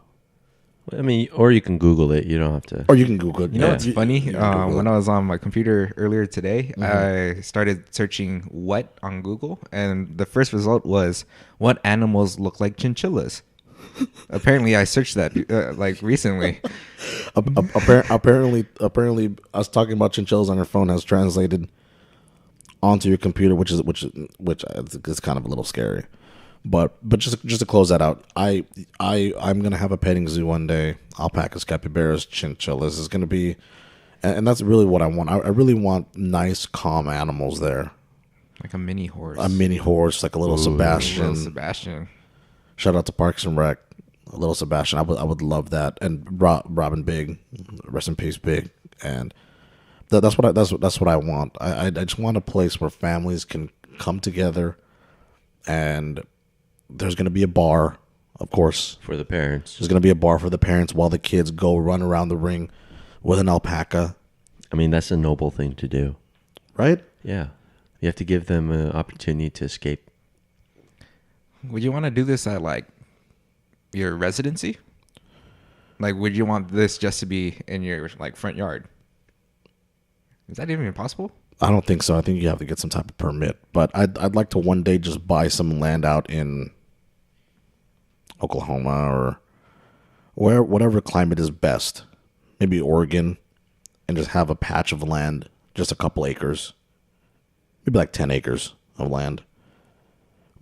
I mean, or you can Google it. You don't have to. Or you can Google it. You know what's funny? You can Google When it. I was on my computer earlier today, I started searching "what" on Google, and the first result was "what animals look like chinchillas." Apparently, I searched that like recently. Apparently, us talking about chinchillas on your phone has translated onto your computer, which is kind of a little scary. But just to close that out, I'm gonna have a petting zoo one day. Alpacas, capybaras, chinchillas is gonna be, and that's really what I want. I really want nice, calm animals there. Like a mini horse. A mini horse, like a little Sebastian. Little Sebastian. Shout out to Parks and Rec, a little Sebastian. I would love that. And Robin Big, rest in peace, Big. And that's what I want. I just want a place where families can come together, and there's going to be a bar, of course. For the parents. There's going to be a bar for the parents while the kids go run around the ring with an alpaca. I mean, that's a noble thing to do. Right? Yeah. You have to give them an opportunity to escape. Would you want to do this at like your residency? Like, would you want this just to be in your like front yard? Is that even possible? I don't think so. I think you have to get some type of permit. But I'd like to one day just buy some land out in Oklahoma or whatever climate is best. Maybe Oregon, and just have a patch of land, just a couple acres. Maybe like 10 acres of land.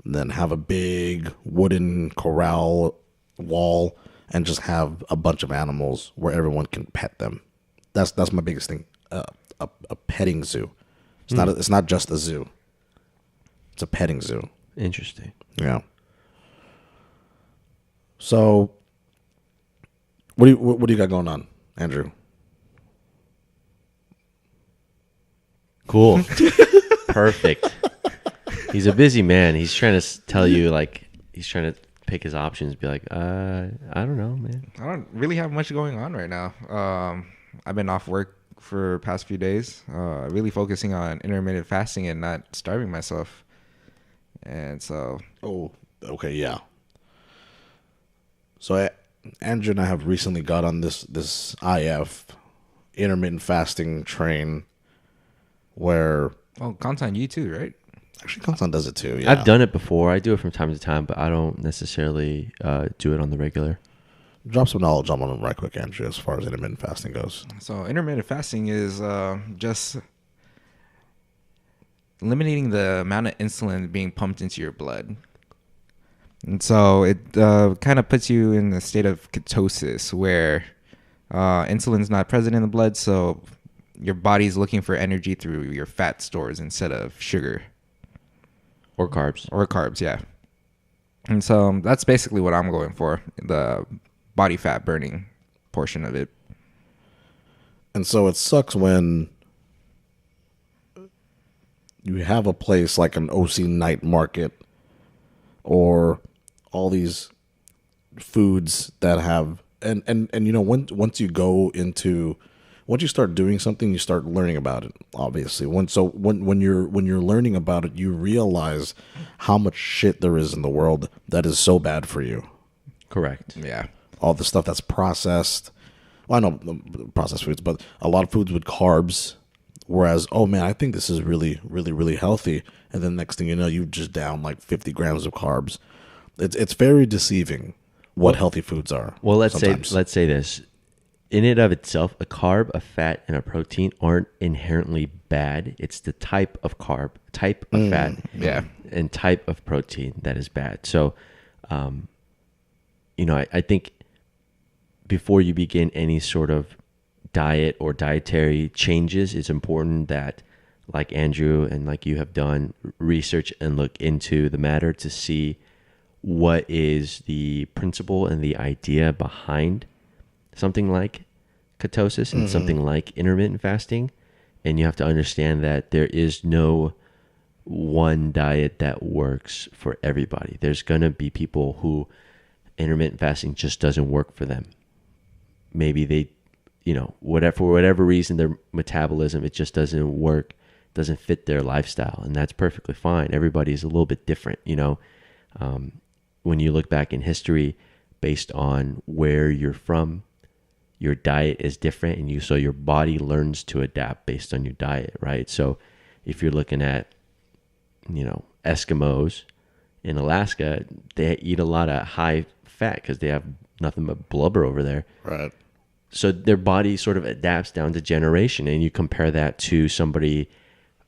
And then have a big wooden corral wall and just have a bunch of animals where everyone can pet them. That's my biggest thing. A petting zoo. It's not just a zoo. It's a petting zoo. Interesting. Yeah. So, what do you got going on, Andrew? Cool. Perfect. He's a busy man. He's trying to tell you, like, he's trying to pick his options. Be like, I don't know, man. I don't really have much going on right now. I've been off work for the past few days, really focusing on intermittent fasting and not starving myself. And so, Oh, okay, yeah. So Andrew and I have recently got on this IF intermittent fasting train, where Kangsan, you too, right? actually Kangsan does it too. Yeah. I've done it before. I do it from time to time, but I don't necessarily do it on the regular. Drop some knowledge on them right quick, Andrew, as far as intermittent fasting goes. So intermittent fasting is just eliminating the amount of insulin being pumped into your blood. And so it kind of puts you in a state of ketosis where insulin's not present in the blood, so your body's looking for energy through your fat stores instead of sugar. Or carbs. Or carbs, yeah. And so that's basically what I'm going for, the body fat burning portion of it. And so it sucks when you have a place like an OC night market or all these foods that have and you know, once you start doing something, you start learning about it, obviously. When you're learning about it, you realize how much shit there is in the world that is so bad for you. Correct. Yeah. All the stuff that's processed. Well, I know processed foods, but a lot of foods with carbs. Whereas, oh man, I think this is really, really, really healthy. And then next thing you know, you just down like 50 grams of carbs. It's very deceiving what healthy foods are. Well, let's sometimes. say this. In and of itself, a carb, a fat, and a protein aren't inherently bad. It's the type of carb, type of fat, and type of protein that is bad. So, I think before you begin any sort of diet or dietary changes, it's important that, like Andrew and like you have done, research and look into the matter to see what is the principle and the idea behind something like ketosis and something like intermittent fasting. And you have to understand that there is no one diet that works for everybody. There's going to be people who intermittent fasting just doesn't work for them. Maybe they, for whatever reason, their metabolism, it just doesn't work, doesn't fit their lifestyle. And that's perfectly fine. Everybody's a little bit different, when you look back in history based on where you're from, your diet is different, and so your body learns to adapt based on your diet, right? So if you're looking at, Eskimos in Alaska, they eat a lot of high fat because they have nothing but blubber over there. Right. So their body sort of adapts down to generation, and you compare that to somebody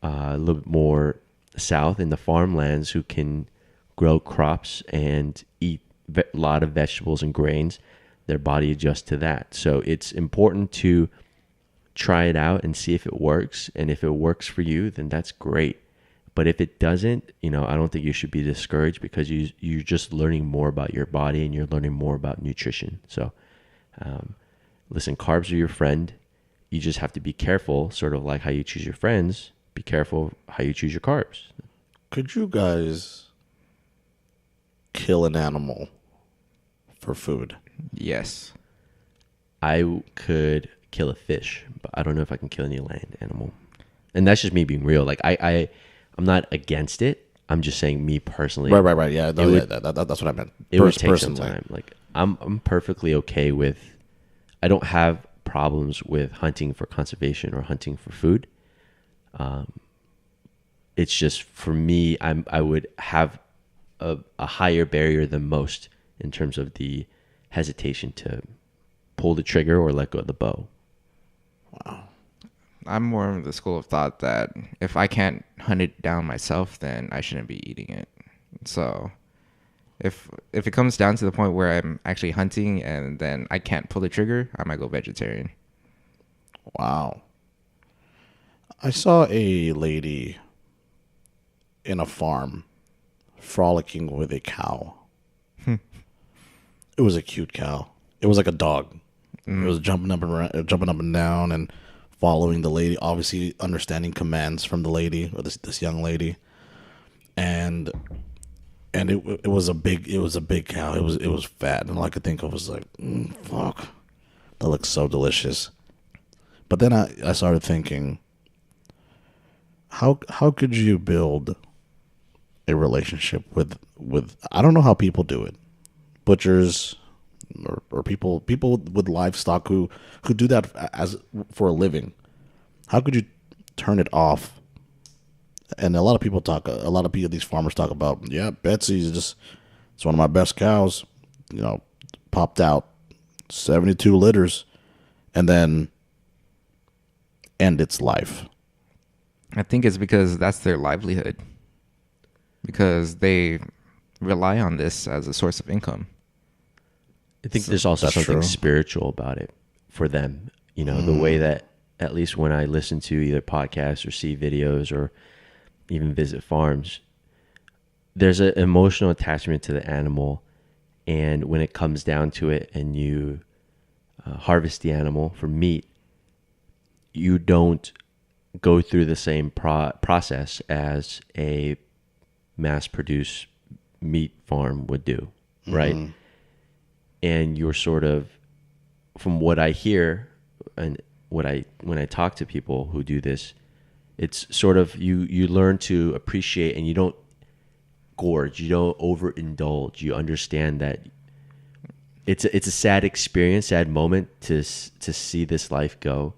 a little bit more south in the farmlands who can grow crops and eat a lot of vegetables and grains. Their body adjusts to that. So it's important to try it out and see if it works. And if it works for you, then that's great. But if it doesn't, I don't think you should be discouraged, because you're just learning more about your body and you're learning more about nutrition. So listen, carbs are your friend. You just have to be careful, sort of like how you choose your friends. Be careful how you choose your carbs. Could you guys kill an animal for food? Yes. I could kill a fish, but I don't know if I can kill any land animal. And that's just me being real. Like I'm not against it. I'm just saying, me personally. Right. Yeah, that's what I meant. It would take some time. Like I'm perfectly okay with. I don't have problems with hunting for conservation or hunting for food. It's just, for me, I would have a higher barrier than most in terms of the hesitation to pull the trigger or let go of the bow. Wow. I'm more of the school of thought that if I can't hunt it down myself, then I shouldn't be eating it. So if it comes down to the point where I'm actually hunting and then I can't pull the trigger, I might go vegetarian. Wow. I saw a lady in a farm frolicking with a cow. It was a cute cow. It was like a dog. It was jumping up and down and following the lady, obviously understanding commands from the lady, or this young lady. And it was a big cow. It was fat, and all I could think of was like, fuck, that looks so delicious. But then I started thinking, how could you build a relationship with I don't know how people do it, butchers or people with livestock who do that as for a living. How could you turn it off? And a lot of these farmers talk about, yeah, Betsy's it's one of my best cows, popped out 72 litters and then end its life. I think it's because that's their livelihood, because they rely on this as a source of income. I think there's also something spiritual about it for them. The way that, at least when I listen to either podcasts or see videos or even visit farms, there's an emotional attachment to the animal. And when it comes down to it and you harvest the animal for meat, you don't go through the same process as a mass-produced meat farm would do, right? Mm-hmm. And you're sort of, from what I hear and when I talk to people who do this, it's sort of you learn to appreciate, and you don't gorge, you don't overindulge. You understand that it's a sad experience, sad moment to see this life go,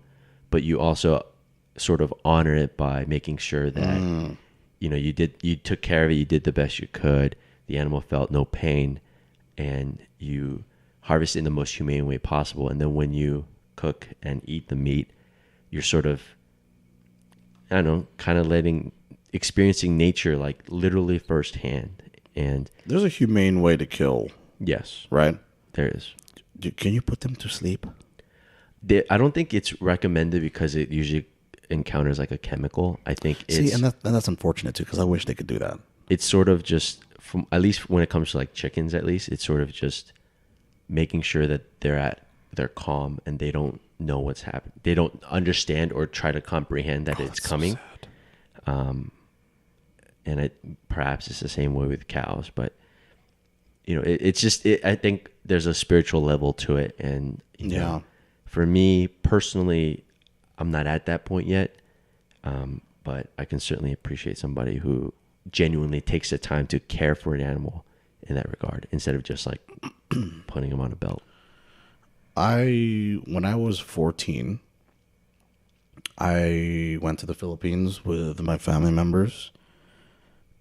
but you also sort of honor it by making sure that you took care of it, you did the best you could, the animal felt no pain, and you harvest it in the most humane way possible. And then when you cook and eat the meat, you're sort of, I don't know, kind of experiencing nature like literally firsthand. And there's a humane way to kill. Yes. Right? There is. Can you put them to sleep? I don't think it's recommended because it usually encounters like a chemical. I think it's... See, and that's unfortunate too, because I wish they could do that. It's sort of just from at least when it comes to like chickens, at least it's sort of just making sure that they're calm and they don't know what's happening. They don't understand or try to comprehend that it's coming. So and perhaps it's the same way with cows, but it's just I think there's a spiritual level to it, and for me personally, I'm not at that point yet, but I can certainly appreciate somebody who genuinely takes the time to care for an animal in that regard instead of just like putting them on a belt. When I was 14, I went to the Philippines with my family members,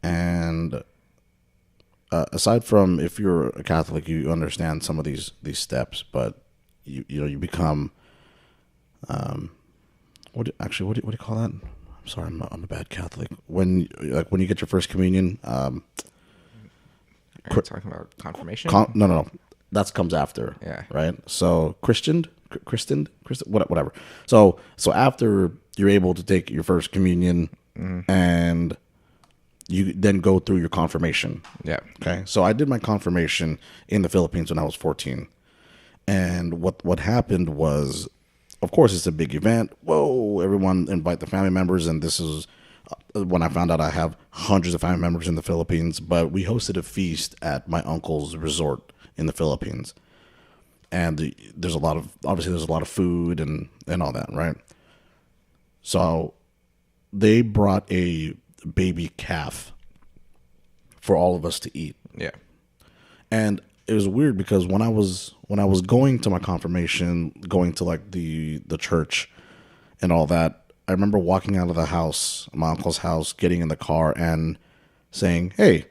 and aside from if you're a Catholic, you understand some of these steps, but you become what do you call that? I'm sorry, I'm a bad Catholic. When you get your first communion, Are you talking about confirmation? No. That comes after. Yeah. Right. So Christian, whatever. So after you're able to take your first communion, and you then go through your confirmation. Yeah. Okay. So I did my confirmation in the Philippines when I was 14, and what happened was, of course, it's a big event. Whoa! Everyone invite the family members, and this is when I found out I have hundreds of family members in the Philippines. But we hosted a feast at my uncle's resort in the Philippines, and there's a lot of food and all that, right? So they brought a baby calf for all of us to eat. Yeah. And it was weird because when I was going to my confirmation, going to like the church and all that, I remember walking out of the house, my uncle's house, getting in the car and saying, "Hey,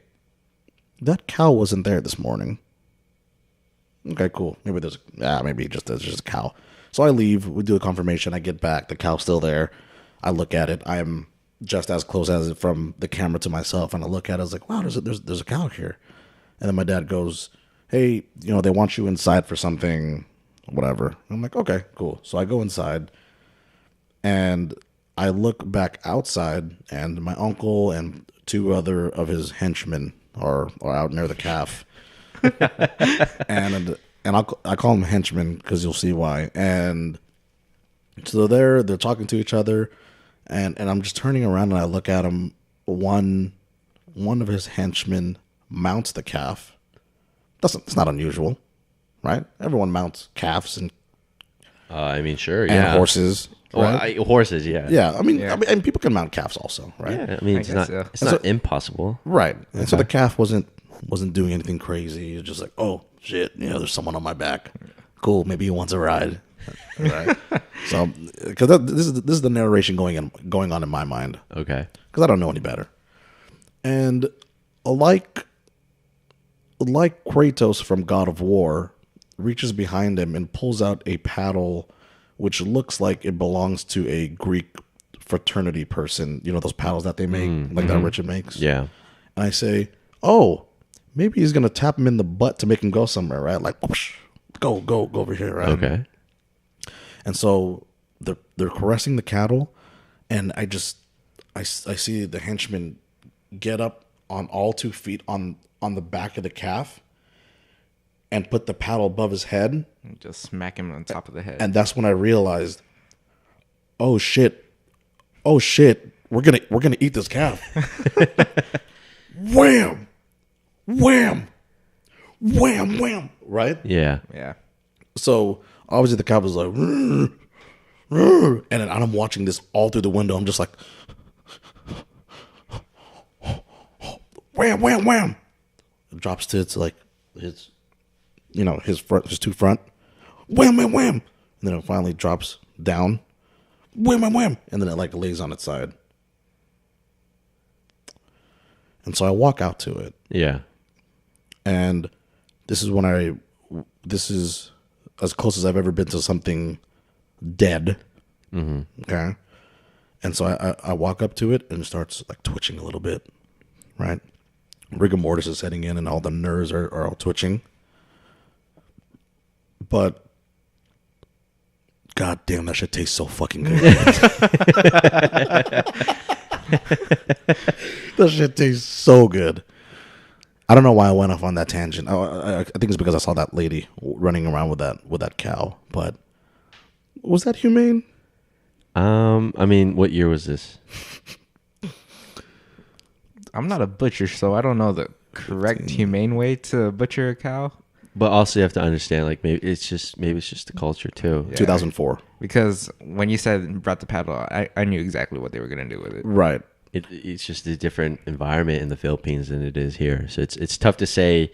that cow wasn't there this morning." Okay, cool. Maybe maybe just a cow. So I leave. We do a confirmation. I get back. The cow's still there. I look at it. I'm just as close as it from the camera to myself, and I look at it. I was like, "Wow, there's a cow here." And then my dad goes, "Hey, they want you inside for something, whatever." I'm like, "Okay, cool." So I go inside, and I look back outside, and my uncle and two other of his henchmen are out near the calf. and I call them henchmen because you'll see why. And so they're talking to each other, and I'm just turning around and I look at him. One of his henchmen mounts the calf. It's not unusual, right? Everyone mounts calves and sure, and yeah, horses. Right? Horses, yeah, Yeah, I mean, people can mount calves also, right? Yeah, I mean, it's not impossible, right? And so the calf wasn't doing anything crazy. It was just like, oh shit, there's someone on my back. Cool, maybe he wants a ride, right? So, because this is the narration going on in my mind. Okay, because I don't know any better, and like Kratos from God of War reaches behind him and pulls out a paddle, which looks like it belongs to a Greek fraternity person. Those paddles that they make, that Richard makes. Yeah. And I say, oh, maybe he's gonna tap him in the butt to make him go somewhere, right? Like, whoosh, go over here, right? Okay. And so they're caressing the cattle, and I see the henchman get up on all 2 feet on the back of the calf and put the paddle above his head. And just smack him on top of the head. And that's when I realized, oh shit, we're gonna eat this calf. Wham, wham, wham, wham. Right? Yeah. Yeah. So obviously the calf was like, "Rrr, rrr," and then I'm watching this all through the window. I'm just like, wham, wham, wham. It drops to its like his two front, wham, wham, wham, and then it finally drops down, wham, wham, wham, and then it like lays on its side. And so I walk out to it. Yeah. And this is as close as I've ever been to something dead. Mm-hmm. Okay. And so I walk up to it and it starts like twitching a little bit, right? Rigor mortis is setting in and all the nerves are all twitching. But god damn, that shit tastes so fucking good. That shit tastes so good. I don't know why I went off on that tangent. I think it's because I saw that lady running around with that cow. But was that humane? I mean, what year was this? I'm not a butcher, so I don't know the correct humane way to butcher a cow. But also, you have to understand, like maybe it's just the culture too. Yeah. 2004. Because when you said brought the paddle, I knew exactly what they were gonna do with it. Right. It's just a different environment in the Philippines than it is here. So it's tough to say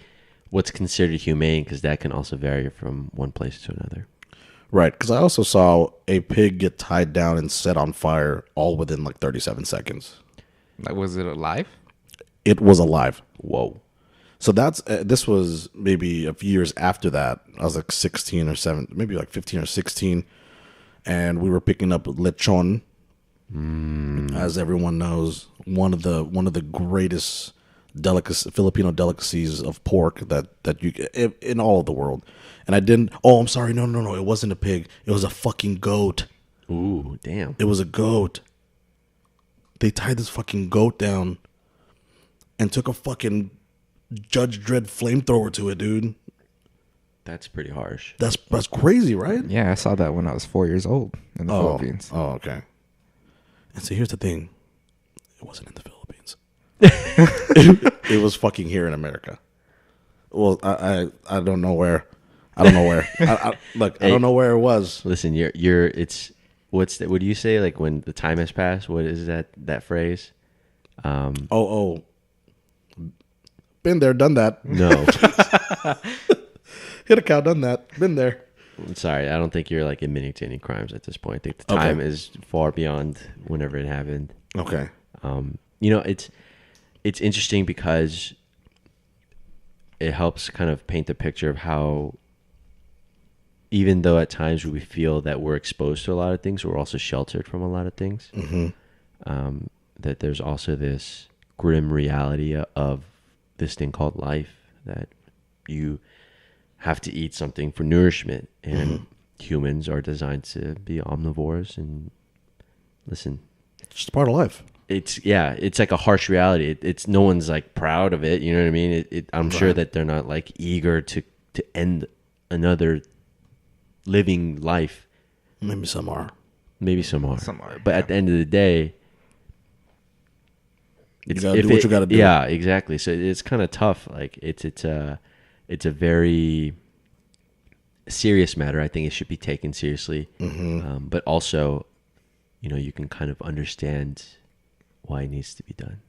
what's considered humane because that can also vary from one place to another. Right. Because I also saw a pig get tied down and set on fire all within like 37 seconds. Like, was it alive? It was alive. Whoa. So this was maybe a few years after that. I was like 16 or 7, maybe like 15 or 16. And we were picking up lechon. As everyone knows, one of the greatest Filipino delicacies of pork that you in all of the world. And I didn't. Oh, I'm sorry. No. It wasn't a pig. It was a fucking goat. Ooh, damn. It was a goat. They tied this fucking goat down and took a fucking Judge Dredd flamethrower to it, dude. That's pretty harsh. That's crazy, right? Yeah, I saw that when I was 4 years old in the Philippines. Oh, okay. And so here's the thing. It wasn't in the Philippines. It was fucking here in America. Well, I don't know where. I don't know where. I don't know where it was. Listen, what do you say like when the time has passed? What is that phrase? Been there, done that. No. Hit a cow, done that. Been there. I'm sorry, I don't think you're like admitting to any crimes at this point. I think the time is far beyond whenever it happened. Okay. It's interesting because it helps kind of paint the picture of how, even though at times we feel that we're exposed to a lot of things, we're also sheltered from a lot of things. Mm-hmm. That there's also this grim reality of this thing called life, that you have to eat something for nourishment, and humans are designed to be omnivores. And listen, it's just part of life. It's like a harsh reality. It's no one's like proud of it. You know what I mean? I'm sure that they're not like eager to end another living life. Maybe some are. But at the end of the day, you gotta do what you gotta do. Yeah, exactly. So it's kind of tough. Like it's a very serious matter. I think it should be taken seriously. Mm-hmm. But also, you can kind of understand why it needs to be done.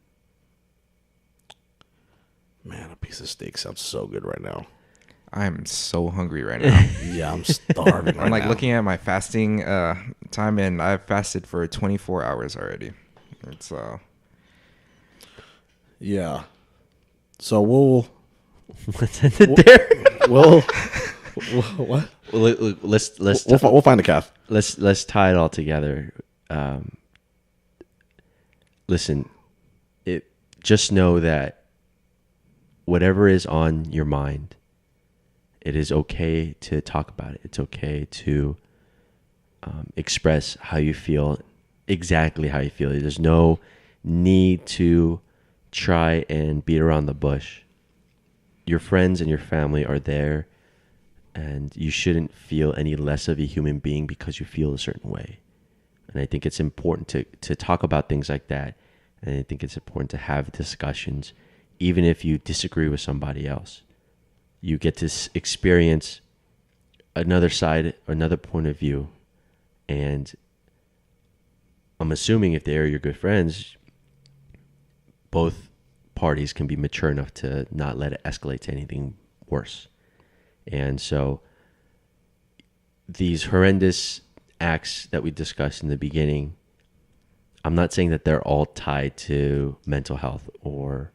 Man, A piece of steak sounds so good right now. I'm so hungry right now. Yeah, I'm starving. I'm like looking at my fasting time, and I've fasted for 24 hours already. It's yeah. So we'll let's end it there. What? We'll find a calf. Let's tie it all together. Listen, just know that whatever is on your mind, it is okay to talk about it. It's okay to express how you feel, exactly how you feel. There's no need to try and beat around the bush. Your friends and your family are there, and you shouldn't feel any less of a human being because you feel a certain way. And I think it's important to talk about things like that. And I think it's important to have discussions, even if you disagree with somebody else. You get to experience another side, another point of view. And I'm assuming if they are your good friends, both parties can be mature enough to not let it escalate to anything worse. And so these horrendous acts that we discussed in the beginning, I'm not saying that they're all tied to mental health or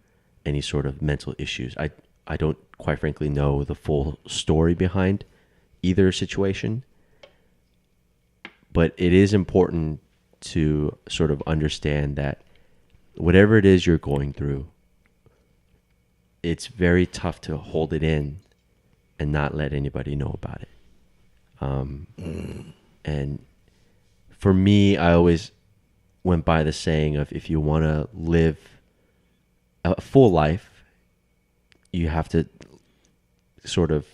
any sort of mental issues. I don't, quite frankly, know the full story behind either situation. But it is important to sort of understand that whatever it is you're going through, it's very tough to hold it in and not let anybody know about it. And for me, I always went by the saying of, if you want to live a full life, you have to sort of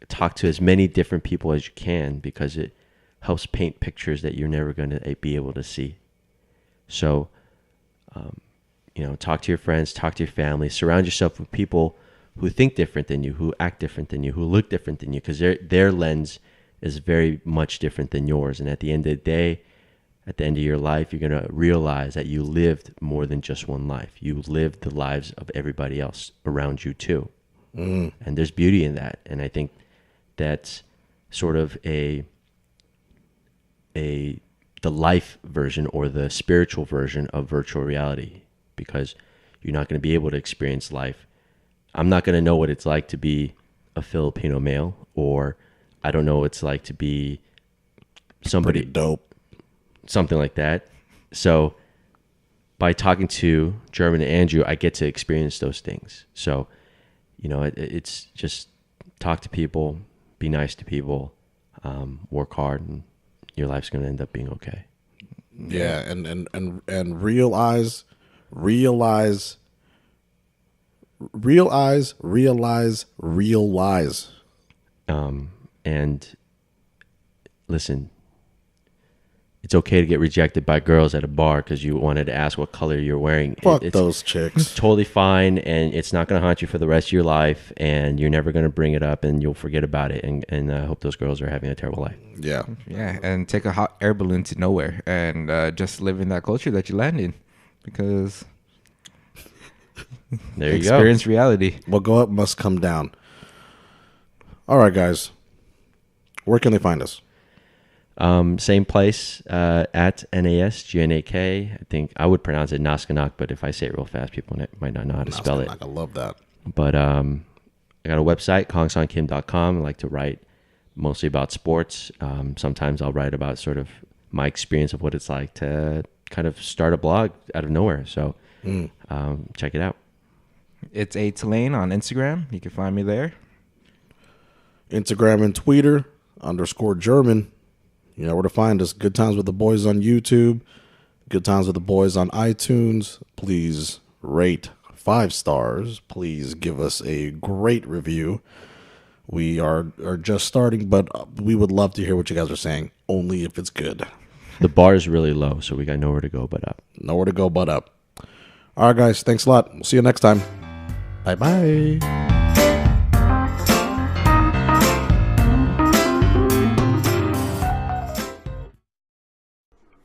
talk to as many different people as you can, because it helps paint pictures that you're never going to be able to see. So, talk to your friends, talk to your family, surround yourself with people who think different than you, who act different than you, who look different than you, because their lens is very much different than yours. And at the end of the day, at the end of your life, you're going to realize that you lived more than just one life. You lived the lives of everybody else around you too. And there's beauty in that. And I think that's sort of the life version or the spiritual version of virtual reality, because you're not going to be able to experience life. I'm not going to know what it's like to be a Filipino male, or I don't know what it's like to be somebody Pretty dope. Something like that. So by talking to German and Andrew, I get to experience those things. So, it's just talk to people, be nice to people, work hard, and your life's going to end up being okay. Yeah, and realize real lies. And listen, it's okay to get rejected by girls at a bar because you wanted to ask what color you're wearing. Fuck It's those chicks. totally fine, and it's not going to haunt you for the rest of your life, and you're never going to bring it up, and you'll forget about it. And I hope those girls are having a terrible life. Yeah. Yeah, and take a hot air balloon to nowhere and just live in that culture that you land in, because There you experience reality. What go up must come down. All right, guys. Where can they find us? Same place, at NASGNAK. I think I would pronounce it Naskanak, but if I say it real fast, people might not know how to spell it. I love that. But I got a website, kangsankim.com. I like to write mostly about sports. Sometimes I'll write about sort of my experience of what it's like to kind of start a blog out of nowhere. So check it out. It's A Tulane on Instagram. You can find me there. Instagram and Twitter _German. You know where to find us. Good Times with the Boys on YouTube. Good Times with the Boys on iTunes. Please rate 5 stars. Please give us a great review. We are just starting, but we would love to hear what you guys are saying, only if it's good. The bar is really low, so we got nowhere to go but up. Nowhere to go but up. All right, guys. Thanks a lot. We'll see you next time. Bye-bye.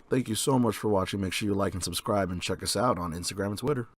Thank you so much for watching. Make sure you like and subscribe and check us out on Instagram and Twitter.